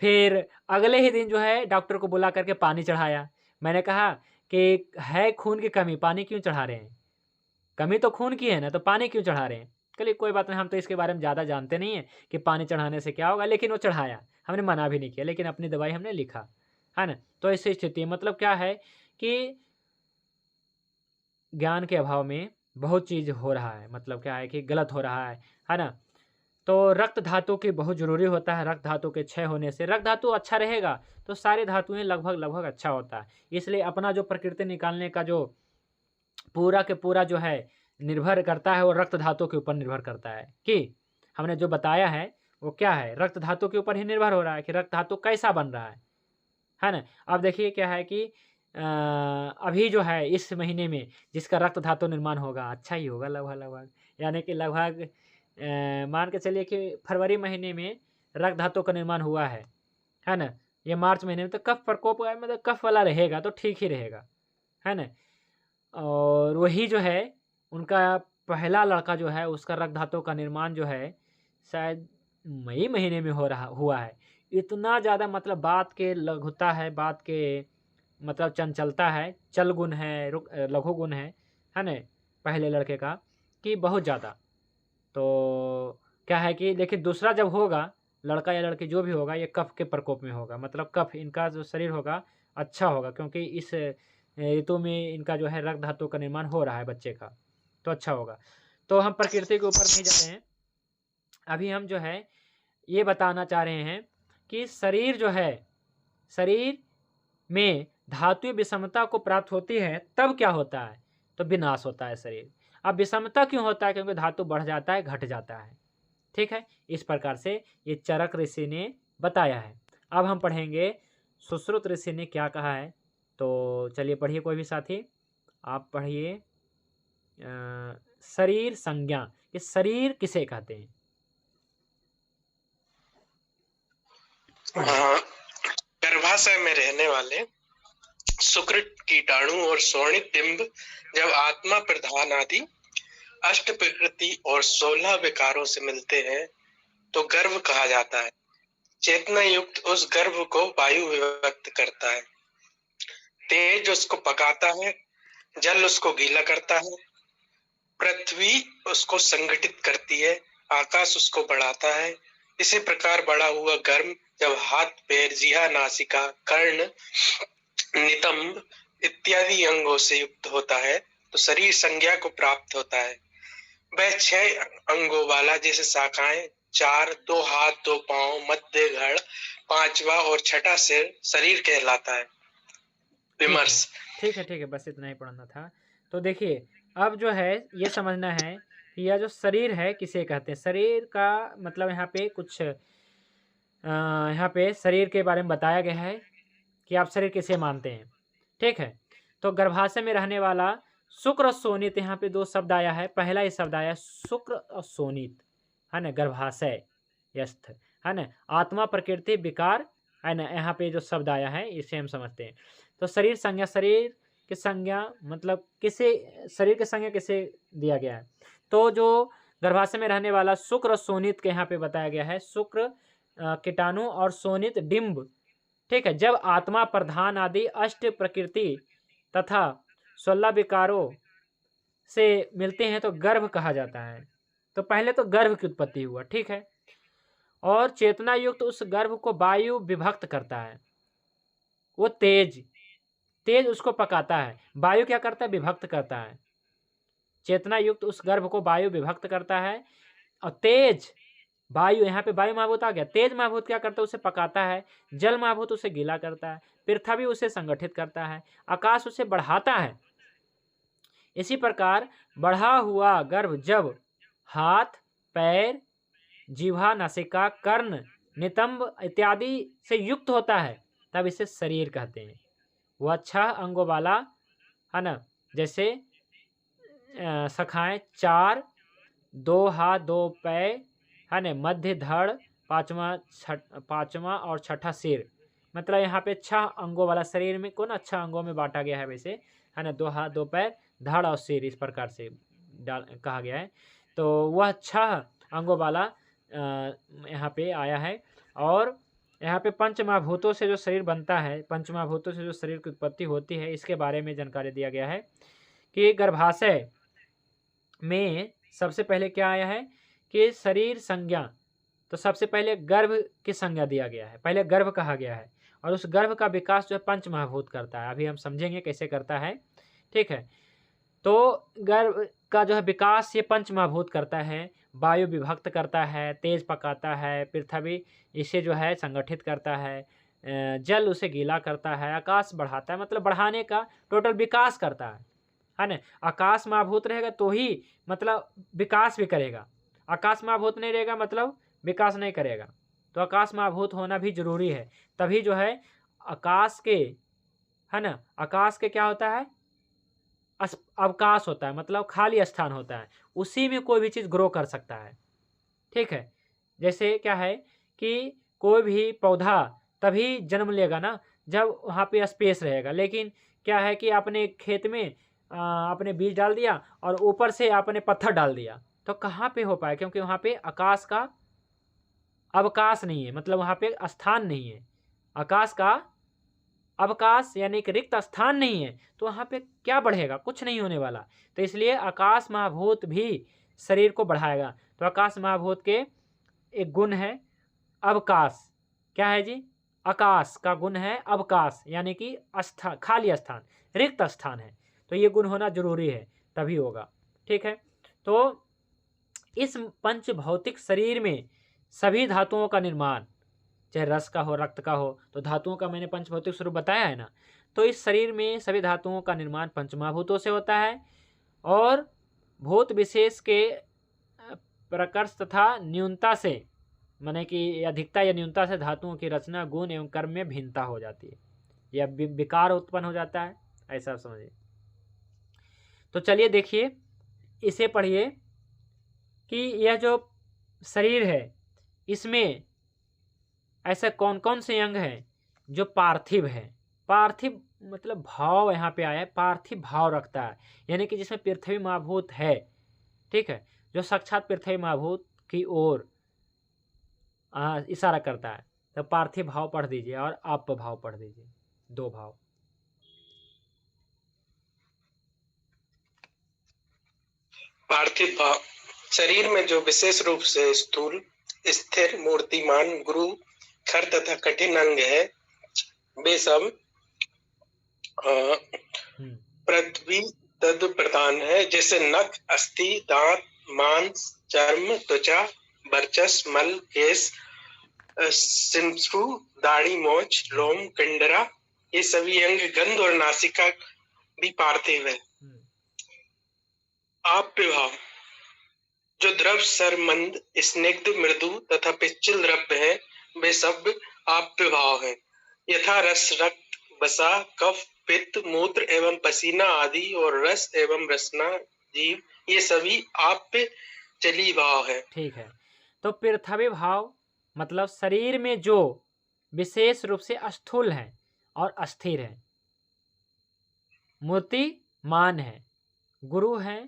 [SPEAKER 1] फिर अगले ही दिन जो है डॉक्टर को बुला करके पानी चढ़ाया। मैंने कहा कि है खून की कमी, पानी क्यों चढ़ा रहे हैं? कमी तो खून की है ना, तो पानी क्यों चढ़ा रहे हैं? चलिए कोई बात नहीं, हम तो इसके बारे में ज़्यादा जानते नहीं हैं कि पानी चढ़ाने से क्या होगा, लेकिन वो चढ़ाया। हमने मना भी नहीं किया, लेकिन अपनी दवाई हमने लिखा, है ना? तो ऐसी स्थिति मतलब क्या है कि ज्ञान के अभाव में बहुत चीज़ हो रहा है, मतलब क्या है कि गलत हो रहा है ना? तो रक्त धातु की बहुत ज़रूरी होता है, रक्त धातु के क्षय होने से रक्त धातु अच्छा रहेगा, तो सारी धातुएँ लगभग-लगभग अच्छा होता है। इसलिए अपना जो प्रकृति निकालने का जो पूरा के पूरा जो है निर्भर करता है, वो रक्त धातु के ऊपर निर्भर करता है कि हमने जो बताया है, वो क्या है? रक्त धातु के ऊपर ही निर्भर हो रहा है कि रक्त धातु कैसा बन रहा है ना? अब देखिए क्या है कि अभी जो है इस महीने में जिसका रक्त धातु निर्माण होगा, अच्छा ही होगा लगभग-लगभग। यानी कि लगभग मान के चलिए कि फरवरी महीने में रक्त धातु का निर्माण हुआ है ना? ये मार्च महीने में तो कफ प्रकोप मतलब कफ वाला रहेगा तो ठीक ही रहेगा, है ना? और वही जो है उनका पहला लड़का जो है उसका रक्त धातु का निर्माण जो है शायद मई महीने में हो रहा हुआ है। इतना ज़्यादा मतलब बात के लघुता है, बात के मतलब चंचलता है, चल गुण है, लघु गुण है ना? पहले लड़के का कि बहुत ज़्यादा। तो क्या है कि देखिए दूसरा जब होगा, लड़का या लड़की जो भी होगा ये कफ के प्रकोप में होगा। मतलब कफ इनका जो शरीर होगा अच्छा होगा क्योंकि इस ऋतु में इनका जो है रक्त धातु का निर्माण हो रहा है बच्चे का, तो अच्छा होगा। तो हम प्रकृति के ऊपर नहीं जा रहे हैं। अभी हम जो है ये बताना चाह रहे हैं कि शरीर जो है, शरीर में धातुई विषमता को प्राप्त होती है तब क्या होता है? तो विनाश होता है शरीर। अब विषमता क्यों होता है? क्योंकि धातु बढ़ जाता है, घट जाता है। ठीक है? इस प्रकार से ये चरक ऋषि ने बताया है। अब हम पढ़ेंगे सुश्रुत ऋषि ने क्या कहा है। तो चलिए पढ़िए कोई भी साथी, आप पढ़िए शरीर संज्ञा, ये शरीर किसे कहते हैं? पढ़िए।
[SPEAKER 2] गर्भाशय में रहने वाले शुक्र, कीटाणु और स्वर्णिक डिंब जब आत्मा प्रधान आदि अष्ट प्रकृति और 16 विकारों से मिलते हैं तो गर्भ कहा जाता है। चेतना युक्त उस गर्भ को वायु व्यक्त करता है, तेज उसको पकाता है, जल उसको गीला करता है, पृथ्वी उसको संगठित करती है, आकाश उसको बढ़ाता है। इसी प्रकार बड़ा हुआ गर्भ जब हाथ, पैर, जिह्वा, नासिका, कर्ण, नितंब इत्यादि अंगों से युक्त होता है तो शरीर संज्ञा को प्राप्त होता है। वह 6 अंगों वाला जैसे शाखाएं, 4, 2 हाथ, 2 पांव, मध्य धड़, 5वां और 6ठा सिर शरीर कहलाता है। विमर्श।
[SPEAKER 1] ठीक है, बस इतना ही पढ़ना था। तो देखिए अब जो है ये समझना है कि यह जो शरीर है किसे कहते हैं। शरीर का मतलब यहाँ पे कुछ यहाँ पे शरीर के बारे में बताया गया है कि आप शरीर किसे मानते हैं। ठीक है, तो गर्भाशय में रहने वाला शुक्र और शोणित, यहाँ पे 2 शब्द आया है। पहला ही शब्द आया शुक्र और शोणित, है ना? गर्भाशय यस्थ, है ना? आत्मा, प्रकृति, विकार, है ना? यहाँ पे जो शब्द आया है इसे हम समझते हैं। तो शरीर संज्ञा, शरीर की संज्ञा मतलब किसे, शरीर की संज्ञा किसे दिया गया है? तो जो गर्भाशय में रहने वाला शुक्र और शोणित के यहाँ पे बताया गया है। शुक्र कीटाणु और शोणित डिंब, ठीक है। जब आत्मा प्रधान आदि अष्ट प्रकृति तथा 16 विकारों से मिलते हैं तो गर्भ कहा जाता है। तो पहले तो गर्भ की उत्पत्ति हुआ, ठीक है। और चेतना युक्त उस गर्भ को वायु विभक्त करता है, वो तेज तेज उसको पकाता है। वायु क्या करता है? विभक्त करता है। चेतना युक्त उस गर्भ को वायु विभक्त करता है और तेज वायु, यहाँ पे वायु महाभूत आ गया। तेज महाभूत क्या करता है? उसे पकाता है। जल महाभूत उसे गीला करता है। पृथ्वी उसे संगठित करता है। आकाश उसे बढ़ाता है। इसी प्रकार बढ़ा हुआ गर्भ जब हाथ, पैर, जिह्वा, नासिका, कर्ण, नितंब इत्यादि से युक्त होता है तब इसे शरीर कहते हैं। वह 6 अंगों वाला है ना, जैसे शाखाएं 4, 2 हाथ 2 पैर है ना, मध्य धड़, पांचवा और छठा सिर। मतलब यहाँ पे 6 अंगों वाला शरीर में को ना 6 अंगों में बांटा गया है वैसे, है ना। 2 हाथ 2 पैर, धड़ और सिर, इस प्रकार से कहा गया है। तो वह 6 अंगों वाला यहाँ पे आया है। और यहाँ पे पंच महाभूतों से जो शरीर बनता है, पंच महाभूतों से जो शरीर की उत्पत्ति होती है, इसके बारे में जानकारी दिया गया है कि गर्भाशय में सबसे पहले क्या आया है कि शरीर संज्ञा। तो सबसे पहले गर्भ की संज्ञा दिया गया है, पहले गर्भ कहा गया है। और उस गर्भ का विकास जो है पंच महाभूत करता है। अभी हम समझेंगे कैसे करता है, ठीक है। तो गर्भ का जो है विकास ये पंच महाभूत करता है। वायु विभक्त करता है, तेज पकाता है, पृथ्वी इसे जो है संगठित करता है, जल उसे गीला करता है, आकाश बढ़ाता है, मतलब बढ़ाने का टोटल विकास करता है ना। आकाश महाभूत रहेगा तो ही मतलब विकास भी करेगा। आकाश महाभूत नहीं रहेगा मतलब विकास नहीं करेगा। तो आकाश महाभूत होना भी जरूरी है, तभी जो है आकाश के, है ना, आकाश के क्या होता है? अवकाश होता है, मतलब खाली स्थान होता है, उसी में कोई भी चीज़ ग्रो कर सकता है, ठीक है। जैसे क्या है कि कोई भी पौधा तभी जन्म लेगा ना जब वहाँ पे स्पेस रहेगा। लेकिन क्या है कि आपने खेत में आपने बीज डाल दिया और ऊपर से आपने पत्थर डाल दिया, तो कहाँ पे हो पाए? क्योंकि वहाँ पे आकाश का अवकाश नहीं है, मतलब वहाँ पे स्थान नहीं है। आकाश का अवकाश यानी कि रिक्त स्थान नहीं है, तो वहाँ पे क्या बढ़ेगा? कुछ नहीं होने वाला। तो इसलिए आकाश महाभूत भी शरीर को बढ़ाएगा। तो आकाश महाभूत के एक गुण है अवकाश। क्या है जी? आकाश का गुण है अवकाश, यानी कि स्थान, खाली स्थान, रिक्त स्थान है। तो ये गुण होना जरूरी है, तभी होगा, ठीक है। तो इस पंच भौतिक शरीर में सभी धातुओं का निर्माण, चाहे रस का हो, रक्त का हो, तो धातुओं का मैंने पंचभौतिक स्वरूप बताया है ना। तो इस शरीर में सभी धातुओं का निर्माण पंचमहाभूतों से होता है। और भूत विशेष के प्रकर्ष तथा न्यूनता से, माने कि अधिकता या न्यूनता से धातुओं की रचना, गुण एवं कर्म में भिन्नता हो जाती है, या विकार उत्पन्न हो जाता है, ऐसा समझिए। तो चलिए देखिए, इसे पढ़िए कि यह जो शरीर है इसमें ऐसे कौन कौन से अंग हैं जो पार्थिव है। पार्थिव मतलब भाव यहाँ पे आया है, पार्थिव भाव रखता है, यानी कि जिसमें पृथ्वी महाभूत है, ठीक है, जो साक्षात पृथ्वी महाभूत की ओर इशारा करता है। तो पार्थिव भाव पढ़ दीजिए और आप भाव पढ़ दीजिए, 2 भाव।
[SPEAKER 2] पार्थिव भाव शरीर में जो विशेष रूप से स्थूल, स्थिर, मूर्तिमान, गुरु, खर तथा कठिन अंग है, वे सब पृथ्वी तद प्रधान है। जैसे नख, अस्थि, दांत, मांस, चर्म, त्वचा, वर्चस, मल, केश, सिंसु, दाढ़ी, मोछ, लोम, कंडरा, ये सभी अंग, गंध और नासिका भी पार्थिव है। आप्य भाव जो द्रव सरमंद, स्निग्ध, मृदु तथा पिच्चल द्रव्य है, वे सब आप्य भाव है। यथा रस, रक्त, वसा, कफ, पित्त, मूत्र एवं पसीना आदि, और रस एवं रसना जीव, ये सभी आप्य जली भाव है।
[SPEAKER 1] ठीक है। तो पृथ्वी भाव मतलब शरीर में जो विशेष रूप से स्थूल है और अस्थिर है, मूर्तिमान है, गुरु है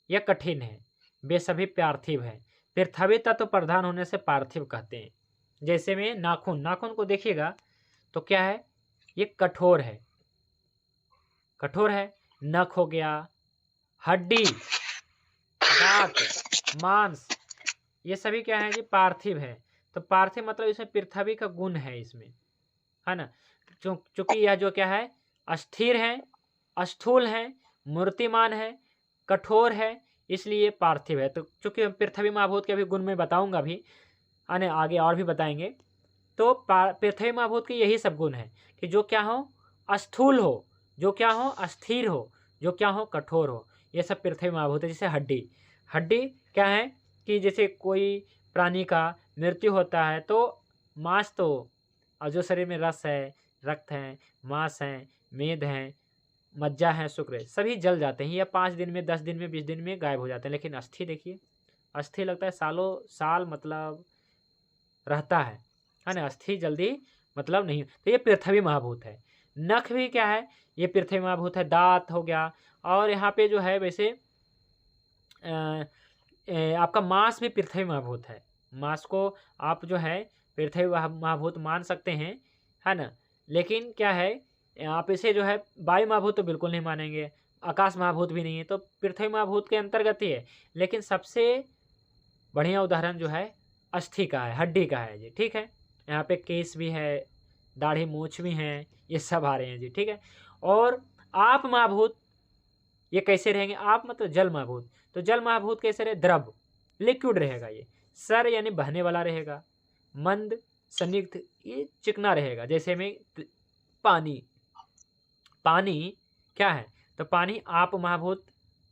[SPEAKER 1] या कठिन है, वे सभी पार्थिव है। पृथ्वी तत्व प्रधान होने से पार्थिव कहते हैं। जैसे में नाखून, नाखून को देखिएगा तो क्या है, ये कठोर है, कठोर है। नख हो गया, हड्डी, दांत, मांस, ये सभी क्या है जी, पार्थिव है। तो पार्थिव मतलब इसमें पृथ्वी का गुण है इसमें, है ना। चूंकि यह जो क्या है, अस्थिर है, स्थूल है, मूर्तिमान है, कठोर है, इसलिए पार्थिव है। तो चूंकि पृथ्वी महाभूत के भी गुण में बताऊंगा अभी, आने आगे और भी बताएंगे। तो पृथ्वी महाभूत के यही सब गुण है कि जो क्या हो, स्थूल हो, जो क्या हो, अस्थिर हो, जो क्या हो, कठोर हो, ये सब पृथ्वी महाभूत है। जैसे हड्डी, हड्डी क्या है कि जैसे कोई प्राणी का मृत्यु होता है तो मांस तो, और जो शरीर में रस है, रक्त है, मांस है, मेद है, मज्जा है, शुक्र है, सभी जल जाते हैं। या 5 दिन में, 10 दिन में, 20 दिन में गायब हो जाते हैं। लेकिन अस्थि देखिए, अस्थि लगता है सालों साल मतलब रहता है ना। अस्थि जल्दी मतलब नहीं। तो ये पृथ्वी महाभूत है। नख भी क्या है, ये पृथ्वी महाभूत है। दांत हो गया, और यहाँ पे जो है वैसे आपका मांस भी पृथ्वी महाभूत है। मांस को आप जो है पृथ्वी महाभूत मान सकते हैं, है ना। लेकिन क्या है, आप इसे जो है वायु महाभूत तो बिल्कुल नहीं मानेंगे, आकाश महाभूत भी नहीं है, तो पृथ्वी महाभूत के अंतर्गत ही है। लेकिन सबसे बढ़िया उदाहरण जो है अस्थि का है, हड्डी का है जी, ठीक है। यहाँ पे केस भी है, दाढ़ी मूछ भी हैं, ये सब आ रहे हैं जी, ठीक है। और आप महाभूत ये कैसे रहेंगे, आप मतलब जल महाभूत। तो जल महाभूत कैसे रहे, द्रव, लिक्विड रहेगा ये। सर यानी बहने वाला रहेगा, मंद, संदिग्ध, ये चिकना रहेगा। जैसे में पानी, पानी क्या है, तो पानी आप महाभूत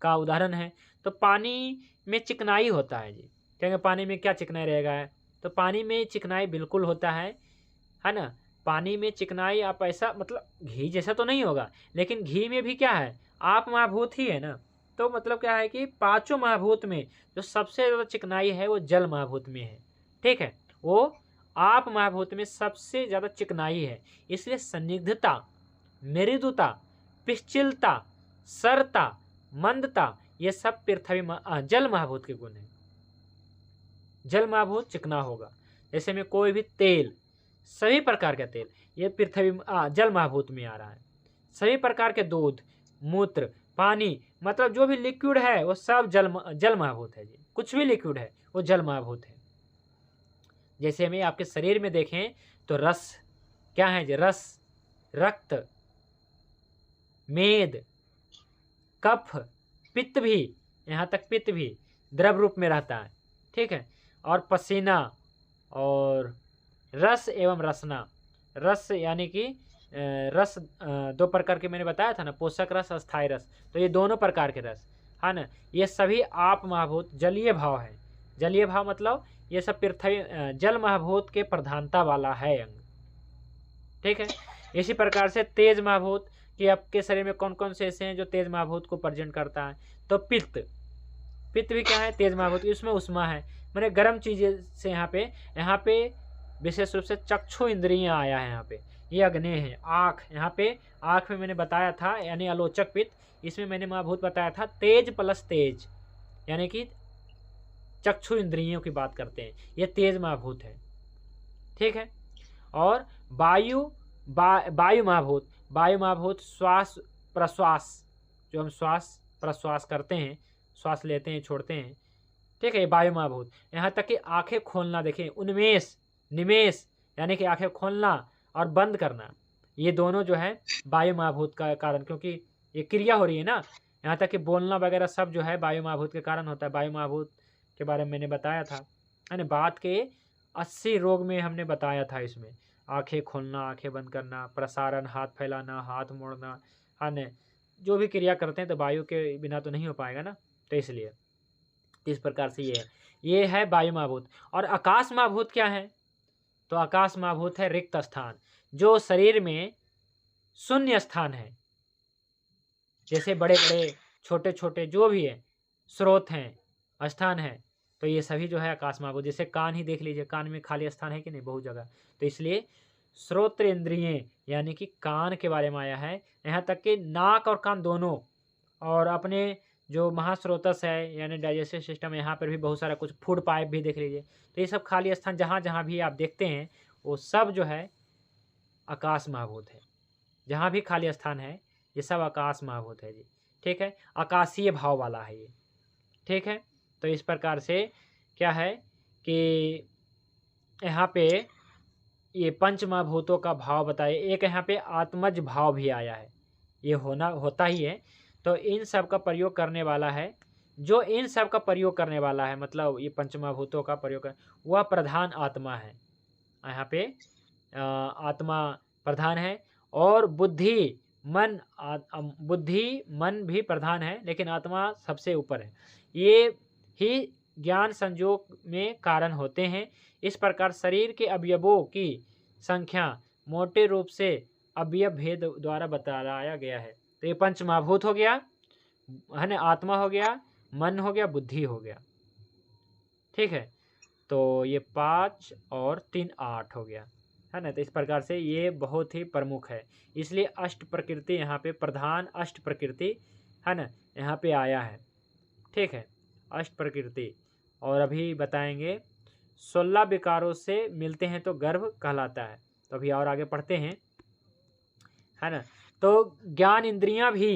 [SPEAKER 1] का उदाहरण है। तो पानी में चिकनाई होता है जी, कहेंगे पानी में क्या चिकनाई रहेगा, तो पानी में चिकनाई बिल्कुल होता है ना। पानी में चिकनाई आप ऐसा मतलब घी जैसा तो नहीं होगा, लेकिन घी में भी क्या है, आप महाभूत ही है ना। तो मतलब क्या है कि 5 महाभूत में जो सबसे ज़्यादा चिकनाई है वो जल महाभूत में है, ठीक है। वो आप महाभूत में सबसे ज़्यादा चिकनाई है। इसलिए संदिग्धता, मृदुता, पिश्चिलता, सरता, मंदता, ये सब पृथ्वी जल महाभूत के गुण हैं। जल महाभूत चिकना होगा। जैसे में कोई भी तेल, सभी प्रकार का तेल, ये पृथ्वी जल महाभूत में आ रहा है। सभी प्रकार के दूध, मूत्र, पानी, मतलब जो भी लिक्विड है वो सब जल महाभूत है जी। कुछ भी लिक्विड है वो जल महाभूत है। जैसे में आपके शरीर में देखें तो रस क्या है जी, रस, रक्त, मेद, कफ, पित्त भी, यहाँ तक पित्त भी द्रव रूप में रहता है, ठीक है। और पसीना और रस एवं रसना। रस यानी कि रस 2 प्रकार के मैंने बताया था ना, पोषक रस, अस्थायी रस। तो ये दोनों प्रकार के रस है ना, ये सभी आप महाभूत जलीय भाव है। जलीय भाव मतलब ये सब पृथ्वी जल महाभूत के प्रधानता वाला है अंग, ठीक है। इसी प्रकार से तेज महाभूत कि आपके शरीर में कौन कौन से ऐसे हैं जो तेज महाभूत को प्रेजेंट करता है। तो पित्त, पित्त भी क्या है, तेज महाभूत, इसमें उष्मा है, मैंने गर्म चीजें से। यहाँ पे विशेष रूप से चक्षु इंद्रियां आया है। यहाँ पे ये अग्नि है। आँख, यहाँ पे आँख में मैंने बताया था यानी आलोचक पित्त, इसमें मैंने महाभूत बताया था तेज प्लस तेज, यानी कि चक्षु इंद्रियों की बात करते हैं, ये तेज महाभूत है, ठीक है। और वायु, वायु महाभूत, वायु महाभूत श्वास प्रश्वास, जो हम श्वास प्रश्वास करते हैं, श्वास लेते हैं छोड़ते हैं, ठीक है, वायु महाभूत। यहाँ तक कि आंखें खोलना, देखें उन्मेष, निमेष, यानी कि आंखें खोलना और बंद करना, ये दोनों जो है वायु महाभूत का कारण, क्योंकि ये क्रिया हो रही है ना। यहाँ तक कि बोलना वगैरह सब जो है वायु महाभूत के कारण होता है। वायु महाभूत के बारे में मैंने बताया था, है ना। बात के 80 रोग में हमने बताया था इसमें, आंखें खोलना, आंखें बंद करना, प्रसारण, हाथ फैलाना, हाथ मोड़ना, है ना, जो भी क्रिया करते हैं तो वायु के बिना तो नहीं हो पाएगा ना। तो इसलिए इस प्रकार से ये है वायु महाभूत। और आकाश महाभूत क्या है, तो आकाश महाभूत है रिक्त स्थान, जो शरीर में शून्य स्थान है। जैसे बड़े बड़े छोटे छोटे जो भी है स्रोत हैं, स्थान है, तो ये सभी जो है आकाश महाभूत। जैसे कान ही देख लीजिए, कान में खाली स्थान है कि नहीं, बहुत जगह। तो इसलिए श्रोत्र इंद्रिय यानी कि कान के बारे में आया है, यहाँ तक कि नाक और कान दोनों, और अपने जो महास्रोतस है यानी डाइजेस्टिव सिस्टम, यहाँ पर भी बहुत सारा कुछ, फूड पाइप भी देख लीजिए। तो ये सब खाली स्थान जहाँ जहाँ भी आप देखते हैं वो सब जो है आकाश महाभूत है। जहाँ भी खाली स्थान है ये सब आकाश महाभूत है जी। ठीक है, आकाशीय भाव वाला है ये। ठीक है, तो इस प्रकार से क्या है कि यहाँ पे ये पंच महाभूतों का भाव बताए। एक यहाँ पे आत्मज भाव भी आया है, ये होता ही है। तो इन सब का प्रयोग करने वाला है, जो इन सब का प्रयोग करने वाला है, मतलब ये पंच महाभूतों का प्रयोग कर, वह प्रधान आत्मा है। यहाँ पे आत्मा प्रधान है, और बुद्धि मन भी प्रधान है, लेकिन आत्मा सबसे ऊपर है। ये ही ज्ञान संयोग में कारण होते हैं। इस प्रकार शरीर के अवयवों की संख्या मोटे रूप से अवयव भेद द्वारा बताया गया है। तो ये पंच महाभूत हो गया है ना, आत्मा हो गया, मन हो गया, बुद्धि हो गया। ठीक है, तो ये 5 और 3 8 हो गया है ना। तो इस प्रकार से ये बहुत ही प्रमुख है, इसलिए अष्ट प्रकृति यहाँ पे प्रधान अष्ट प्रकृति है ना, यहाँ पे आया है। ठीक है, अष्ट प्रकृति। और अभी बताएंगे 16 विकारों से मिलते हैं तो गर्भ कहलाता है। तो अभी और आगे पढ़ते हैं है ना। तो ज्ञान इंद्रियां भी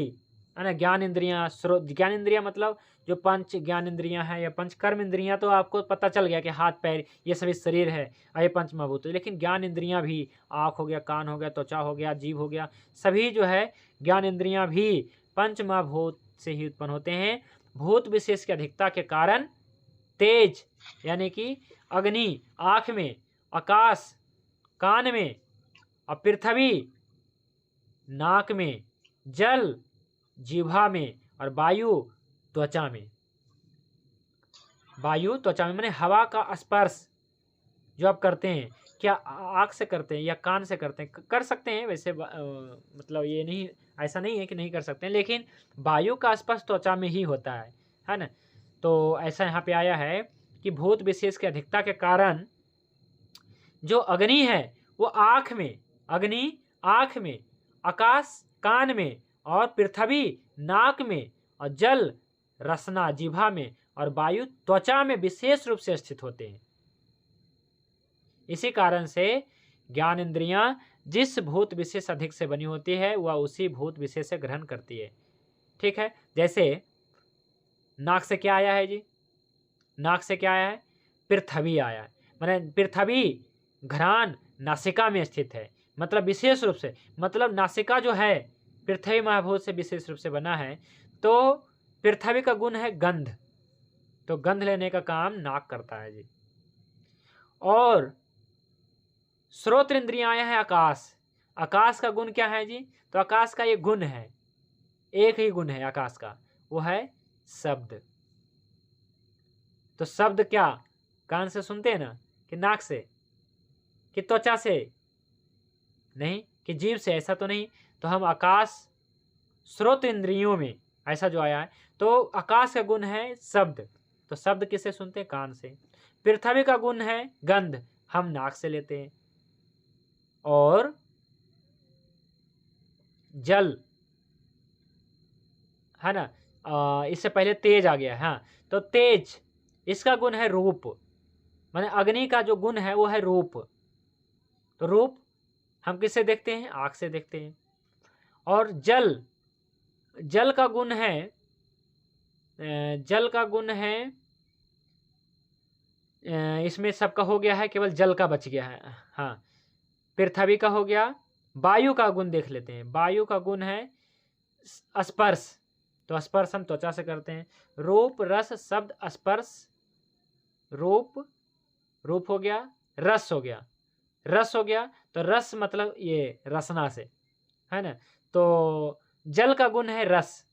[SPEAKER 1] है ना, ज्ञान इंद्रियां मतलब जो पंच ज्ञान इंद्रियां हैं या पंच कर्म इंद्रियां, तो आपको पता चल गया कि हाथ पैर ये सभी शरीर है, ये पंच महाभूत। लेकिन ज्ञान इंद्रियां भी, आँख हो गया, कान हो गया, त्वचा हो गया, जीभ हो गया, सभी जो है ज्ञान इंद्रियां भी पंच महाभूत से ही उत्पन्न होते हैं। भूत विशेष की अधिकता के कारण तेज यानी कि अग्नि आँख में, आकाश कान में, और पृथ्वी नाक में, जल जिह्वा में, और वायु त्वचा में। वायु त्वचा में माने हवा का स्पर्श जो आप करते हैं, क्या आँख से करते हैं या कान से करते हैं? कर सकते हैं वैसे, मतलब ये नहीं, ऐसा नहीं है कि नहीं कर सकते हैं, लेकिन वायु का स्पर्श त्वचा में ही होता है ना। तो ऐसा यहाँ पे आया है कि भूत विशेष की अधिकता के कारण जो अग्नि है वो आँख में, अग्नि आँख में, आकाश कान में, और पृथ्वी नाक में, और जल रसना जिह्वा में, और वायु त्वचा में विशेष रूप से स्थित होते हैं। इसी कारण से ज्ञान इंद्रियां जिस भूत विशेष अधिक से बनी होती है वह उसी भूत विशेष से ग्रहण करती है। ठीक है, जैसे नाक से क्या आया है जी? नाक से क्या आया है? पृथ्वी आया है। माने पृथ्वी घ्राण नासिका में स्थित है, मतलब विशेष रूप से, मतलब नासिका जो है पृथ्वी महाभूत से विशेष रूप से बना है। तो पृथ्वी का गुण है गंध, तो गंध लेने का काम नाक करता है जी। और श्रोत्र इंद्रियां आया है आकाश, आकाश का गुण क्या है जी? तो आकाश का ये गुण है, एक ही गुण है आकाश का, वो है शब्द। तो शब्द क्या कान से सुनते हैं ना, कि नाक से, कि त्वचा से, नहीं कि जीभ से, ऐसा तो नहीं। तो हम आकाश श्रोत्र इंद्रियों में ऐसा जो आया है, तो आकाश का गुण है शब्द, तो शब्द किससे सुनते हैं? कान से। पृथ्वी का गुण है गंध, हम नाक से लेते हैं। और जल है ना, इससे पहले तेज आ गया। हाँ, तो तेज इसका गुण है रूप, माने अग्नि का जो गुण है वो है रूप। तो रूप हम किससे देखते हैं? आँख से देखते हैं। और जल, जल का गुण है, जल का गुण है, इसमें सबका हो गया है, केवल जल का बच गया है। हाँ, पृथ्वी का हो गया। वायु का गुण देख लेते हैं, वायु का गुण है स्पर्श, तो स्पर्श हम त्वचा से करते हैं। रूप रस शब्द स्पर्श, रूप रूप हो गया, रस हो गया, रस हो गया, तो रस मतलब ये रसना से है ना। तो जल का गुण है रस,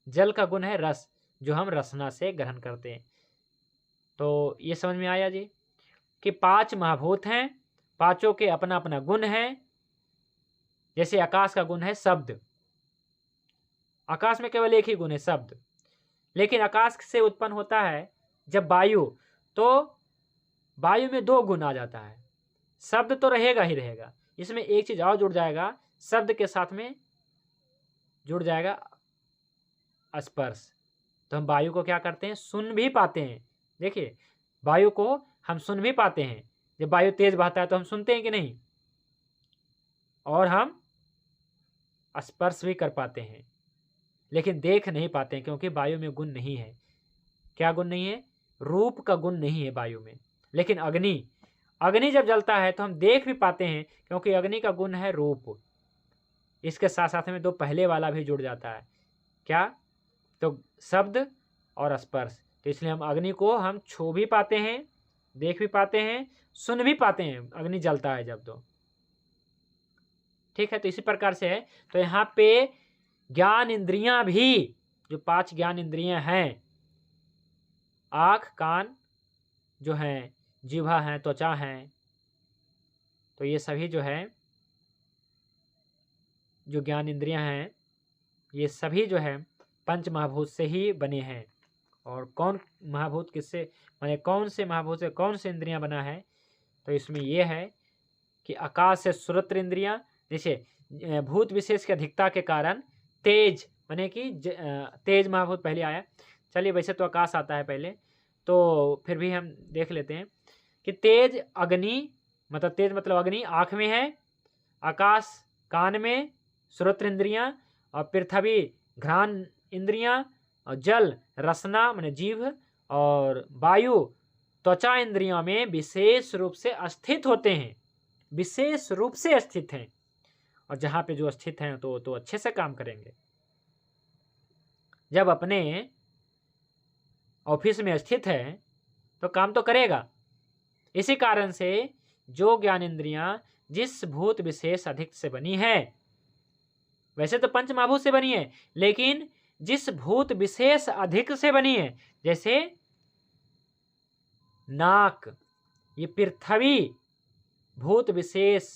[SPEAKER 1] जल का गुण है रस, जो हम रसना से ग्रहण करते हैं। तो ये समझ में आया जी कि 5 महाभूत हैं, पांचों के अपना अपना गुण है। जैसे आकाश का गुण है शब्द, आकाश में केवल एक ही गुण है शब्द, लेकिन आकाश से उत्पन्न होता है जब वायु, तो वायु में 2 गुण आ जाता है, शब्द तो रहेगा ही रहेगा, इसमें एक चीज और जुड़ जाएगा, शब्द के साथ में जुड़ जाएगा स्पर्श। तो हम वायु को क्या करते हैं, सुन भी पाते हैं। देखिए, वायु को हम सुन भी पाते हैं, जब वायु तेज बहता है तो हम सुनते हैं कि नहीं, और हम स्पर्श भी कर पाते हैं, लेकिन देख नहीं पाते हैं, क्योंकि वायु में गुण नहीं है। क्या गुण नहीं है, रूप का गुण नहीं है वायु में। लेकिन अग्नि जब जलता है तो हम देख भी पाते हैं, क्योंकि अग्नि का गुण है रूप। इसके साथ साथ में दो पहले वाला भी जुड़ जाता है, क्या, तो शब्द और स्पर्श। तो इसलिए हम अग्नि को हम छू भी पाते हैं, देख भी पाते हैं, सुन भी पाते हैं, अग्नि जलता है जब। तो ठीक है, तो इसी प्रकार से है। तो यहाँ पे ज्ञान इंद्रियां भी, जो 5 ज्ञान इंद्रियां हैं, आँख, कान जो हैं, जिह्वा है, त्वचा है, तो ये सभी जो है, जो ज्ञान इंद्रियां हैं, ये सभी जो है पंच महाभूत से ही बने हैं। और कौन महाभूत किससे, माने कौन से महाभूत से कौन से इंद्रियां बना है, तो इसमें यह है कि आकाश से श्रोत्र इंद्रियां, जैसे भूत विशेष की अधिकता के कारण तेज, माने कि तेज महाभूत पहले आया। चलिए, वैसे तो आकाश आता है पहले, तो फिर भी हम देख लेते हैं कि तेज अग्नि, मतलब तेज मतलब अग्नि आँख में है, आकाश कान में, श्रोत्र इंद्रियां, और पृथ्वी घ्राण इंद्रियां, और जल रसना माने जीभ, और वायु त्वचा इंद्रियों में विशेष रूप से स्थित होते हैं, विशेष रूप से स्थित हैं। और जहां पे जो स्थित हैं तो अच्छे से काम करेंगे। जब अपने ऑफिस में स्थित है तो काम तो करेगा। इसी कारण से जो ज्ञान इंद्रियां जिस भूत विशेष अधिक से बनी है, वैसे तो पंच महाभूत से बनी है, लेकिन जिस भूत विशेष अधिक से बनी है, जैसे नाक, ये पृथ्वी भूत विशेष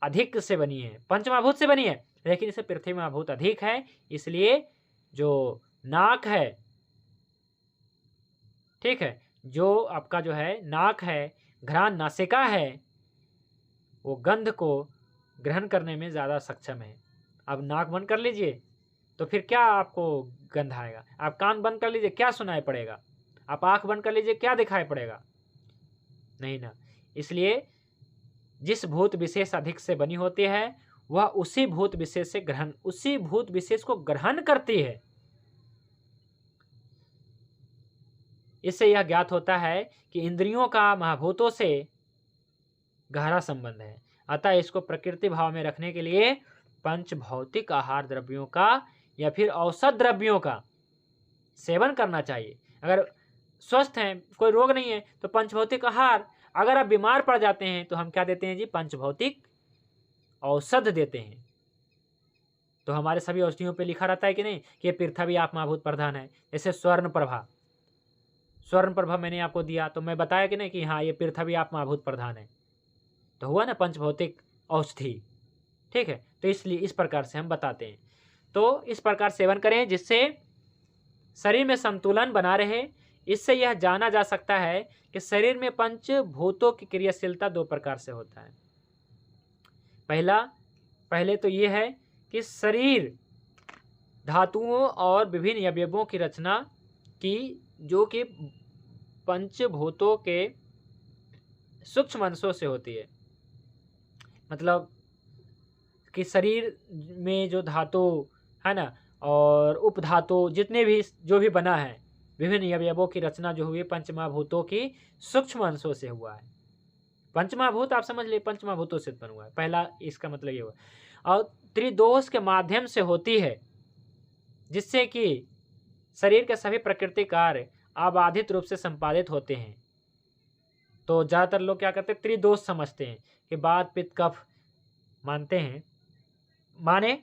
[SPEAKER 1] अधिक से बनी है, पंच महाभूत से बनी है, लेकिन इसे पृथ्वी महाभूत अधिक है, इसलिए जो नाक है, ठीक है, जो आपका जो है नाक है, घ्राण नासिका है, वो गंध को ग्रहण करने में ज्यादा सक्षम है। अब नाक बंद कर लीजिए तो फिर क्या आपको गंध आएगा, आप कान बंद कर लीजिए क्या सुनाई पड़ेगा, आप आंख बंद कर लीजिए क्या दिखाई पड़ेगा, नहीं ना। इसलिए जिस भूत विशेष अधिक से बनी होती है, वह उसी भूत विशेष से ग्रहण, उसी भूत विशेष को ग्रहण करती है। इससे यह ज्ञात होता है कि इंद्रियों का महाभूतों से गहरा संबंध है। अतः इसको प्रकृति भाव में रखने के लिए पंच भौतिक आहार द्रव्यों का या फिर औषध द्रव्यों का सेवन करना चाहिए। अगर स्वस्थ हैं, कोई रोग नहीं है, तो पंचभौतिक आहार। अगर आप बीमार पड़ जाते हैं तो हम क्या देते हैं जी, पंचभौतिक औषध देते हैं। तो हमारे सभी औषधियों पे लिखा रहता है कि नहीं कि ये पृथ्वी आप महाभूत प्रधान है। जैसे स्वर्ण प्रभा, स्वर्ण प्रभा मैंने आपको दिया तो मैं बताया कि नहीं कि हाँ ये पृथ्वी आप महाभूत प्रधान है, तो हुआ ना पंचभौतिक औषधि। ठीक है, तो इसलिए इस प्रकार से हम बताते हैं। तो इस प्रकार सेवन करें जिससे शरीर में संतुलन बना रहे। इससे यह जाना जा सकता है कि शरीर में पंचभूतों की क्रियाशीलता 2 प्रकार से होता है। पहले तो यह है कि शरीर धातुओं और विभिन्न अवयवों की रचना की, जो कि पंचभूतों के सूक्ष्म अंशों से होती है। मतलब कि शरीर में जो धातु है ना, और उपधातु जितने भी जो भी बना है, विभिन्न अवयवों की रचना जो हुई पंचमहाभूतों की सूक्ष्म अंशों से हुआ है। पंचमहाभूत आप समझ लिए, पंचमहाभूतों से उत्पन्न हुआ है, पहला इसका मतलब ये हुआ। और त्रिदोष के माध्यम से होती है, जिससे कि शरीर के सभी प्रकृति कार्य अबाधित रूप से संपादित होते हैं। तो ज्यादातर लोग क्या करते हैं, त्रिदोष समझते हैं कि वात पित्त कफ मानते हैं, माने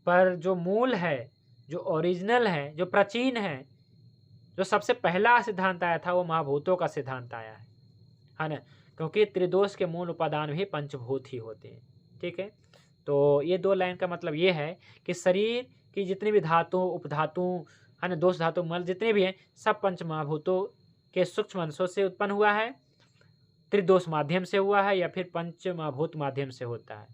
[SPEAKER 1] पर जो मूल है, जो ओरिजिनल है, जो प्राचीन है, जो सबसे पहला सिद्धांत आया था वो महाभूतों का सिद्धांत आया है ना, क्योंकि त्रिदोष के मूल उपादान भी पंचभूत ही होते हैं। ठीक है, तो ये 2 लाइन का मतलब ये है कि शरीर की जितनी भी धातु उपधातु है ना, दोष धातु मल जितने भी हैं, सब पंच महाभूतों के सूक्ष्म अंशों से उत्पन्न हुआ है। त्रिदोष माध्यम से हुआ है या फिर पंचमहाभूत माध्यम से होता है।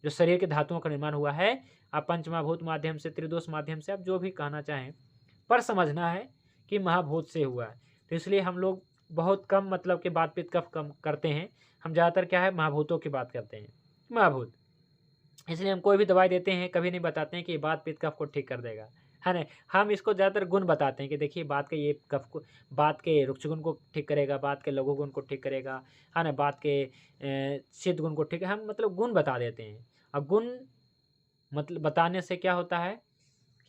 [SPEAKER 1] जो शरीर के धातुओं का निर्माण हुआ है, आप पंचमहाभूत माध्यम से, त्रिदोष माध्यम से, आप जो भी कहना चाहें, पर समझना है कि महाभूत से हुआ है। तो इसलिए हम लोग बहुत कम मतलब के बात पित्त कफ कम करते हैं। हम ज़्यादातर क्या है, महाभूतों की बात करते हैं, महाभूत। इसलिए हम कोई भी दवाई देते हैं, कभी नहीं बताते हैं कि बात पित्त कफ को ठीक कर देगा, है ना। हम इसको ज़्यादातर गुण बताते हैं कि देखिए बात के ये कफ को, बात के रुक्ष गुण को ठीक करेगा, बात के लघु गुण को ठीक करेगा, है ना, बात के सिद्ध गुण को ठीक है, हम मतलब गुण बता देते हैं। अब गुण मतलब बताने से क्या होता है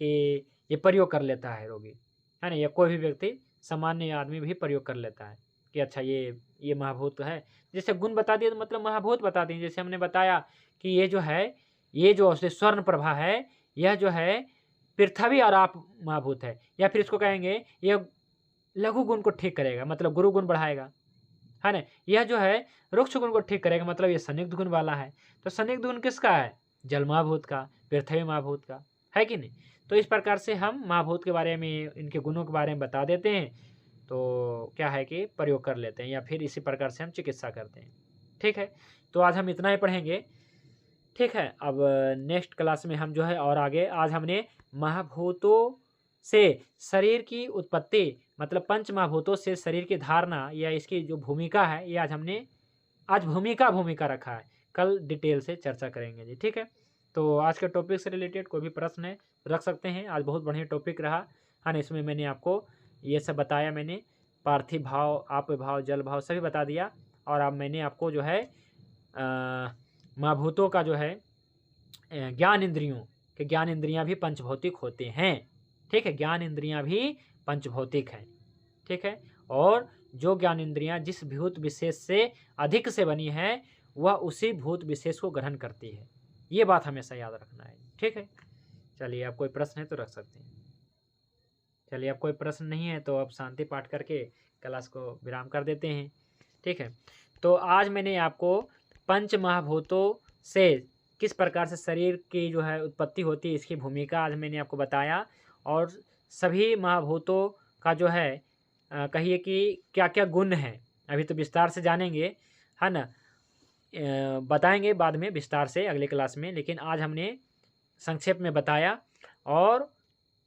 [SPEAKER 1] कि ये प्रयोग कर लेता है रोगी, है ना, या कोई भी व्यक्ति, सामान्य आदमी भी प्रयोग कर लेता है कि अच्छा ये महाभूत है। जैसे गुण बता दिए तो मतलब महाभूत बता दिए। जैसे हमने बताया कि ये जो है, ये जो स्वर्ण प्रभा है, यह जो है पृथ्वी और आप महाभूत है। या फिर इसको कहेंगे यह लघु गुण को ठीक करेगा, मतलब गुरु गुण बढ़ाएगा, है ना। यह जो है रुक्ष गुण को ठीक करेगा, मतलब ये संयुक्त गुण वाला है। तो संयुक्त गुण किसका है? जल महाभूत का, पृथ्वी महाभूत का, है कि नहीं। तो इस प्रकार से हम महाभूत के बारे में, इनके गुणों के बारे में बता देते हैं, तो क्या है कि प्रयोग कर लेते हैं, या फिर इसी प्रकार से हम चिकित्सा करते हैं। ठीक है, तो आज हम इतना ही पढ़ेंगे। ठीक है, अब नेक्स्ट क्लास में हम जो है और आगे, आज हमने महाभूतों से शरीर की उत्पत्ति, मतलब पंच महाभूतों से शरीर की धारणा या इसकी जो भूमिका है, ये आज भूमिका रखा है। कल डिटेल से चर्चा करेंगे जी। ठीक है, तो आज के टॉपिक से रिलेटेड कोई भी प्रश्न है रख सकते हैं। आज बहुत बढ़िया टॉपिक रहा, है ना। इसमें मैंने आपको ये सब बताया, मैंने पार्थिव भाव, आप भाव, जल भाव सभी बता दिया। और अब मैंने आपको जो है महाभूतों का जो है ज्ञान इंद्रियों के, ज्ञान इंद्रियां भी पंचभौतिक होते हैं। ठीक है, ज्ञान इंद्रियां भी पंचभौतिक हैं। ठीक है, और जो ज्ञान इंद्रियां जिस भूत विशेष से अधिक से बनी है, वह उसी भूत विशेष को ग्रहण करती है। ये बात हमेशा याद रखना है। ठीक है, चलिए, आप कोई प्रश्न है तो रख सकते हैं। चलिए, अब कोई प्रश्न नहीं है तो अब शांति पाठ करके क्लास को विराम कर देते हैं। ठीक है, तो आज मैंने आपको पंच महाभूतों से किस प्रकार से शरीर की जो है उत्पत्ति होती है, इसकी भूमिका आज मैंने आपको बताया। और सभी महाभूतों का जो है कहिए कि क्या क्या गुण है, अभी तो विस्तार से जानेंगे, है ना। बताएंगे बाद में विस्तार से अगले क्लास में, लेकिन आज हमने संक्षेप में बताया। और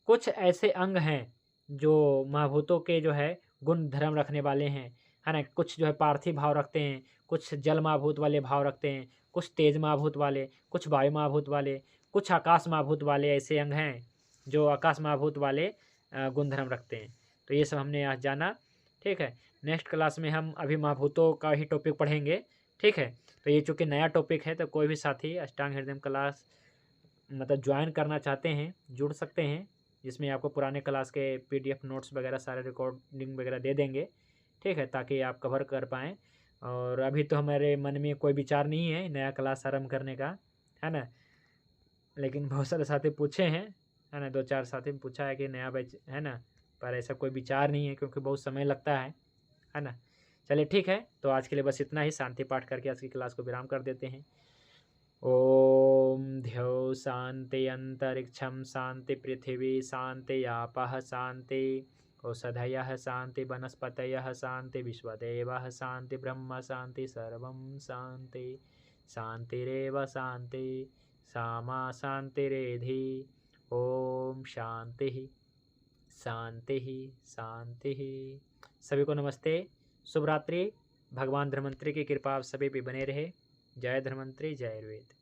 [SPEAKER 1] कुछ ऐसे अंग हैं जो महाभूतों के जो है गुण धर्म रखने वाले हैं, है ना। कुछ जो है पार्थिव भाव रखते हैं, कुछ जल महाभूत वाले भाव रखते हैं, कुछ तेज महाभूत वाले, कुछ वायु महाभूत वाले, कुछ आकाश महाभूत वाले ऐसे अंग हैं जो आकाश महाभूत वाले गुण धर्म रखते हैं। तो ये सब हमने आज जाना। ठीक है, नेक्स्ट क्लास में हम अभी महाभूतों का ही टॉपिक पढ़ेंगे। ठीक है, तो ये चूँकि नया टॉपिक है, तो कोई भी साथी अष्टांग हृदय क्लास मतलब ज्वाइन करना चाहते हैं, जुड़ सकते हैं, जिसमें आपको पुराने क्लास के PDF नोट्स वगैरह सारे रिकॉर्डिंग वगैरह दे देंगे। ठीक है, ताकि आप कवर कर पाएँ। और अभी तो हमारे मन में कोई विचार नहीं है नया क्लास आरम्भ करने का, है ना। लेकिन बहुत सारे साथी पूछे हैं, है ना, 2-4 साथी ने पूछा है कि नया बैच, है ना, पर ऐसा कोई विचार नहीं है क्योंकि बहुत समय लगता है ना। चलिए ठीक है, तो आज के लिए बस इतना ही। शांति पाठ करके आज की क्लास को विराम कर देते हैं। ओम ध्यो शांति अंतरिक्षम शांति पृथ्वी शांति आपः शांति औषधयः शांति वनस्पतयः शांति विश्वदेवः शांति ब्रह्म शांति सर्वं शांति शांतिरेव शांति सामा शांतिरेधि। ओम शांति शांति शांति। सभी को नमस्ते, शुभ रात्रि। भगवान धन्वंतरि की कृपा आप सभी पे बने रहे। जय धन्वंतरि, जय आयुर्वेद।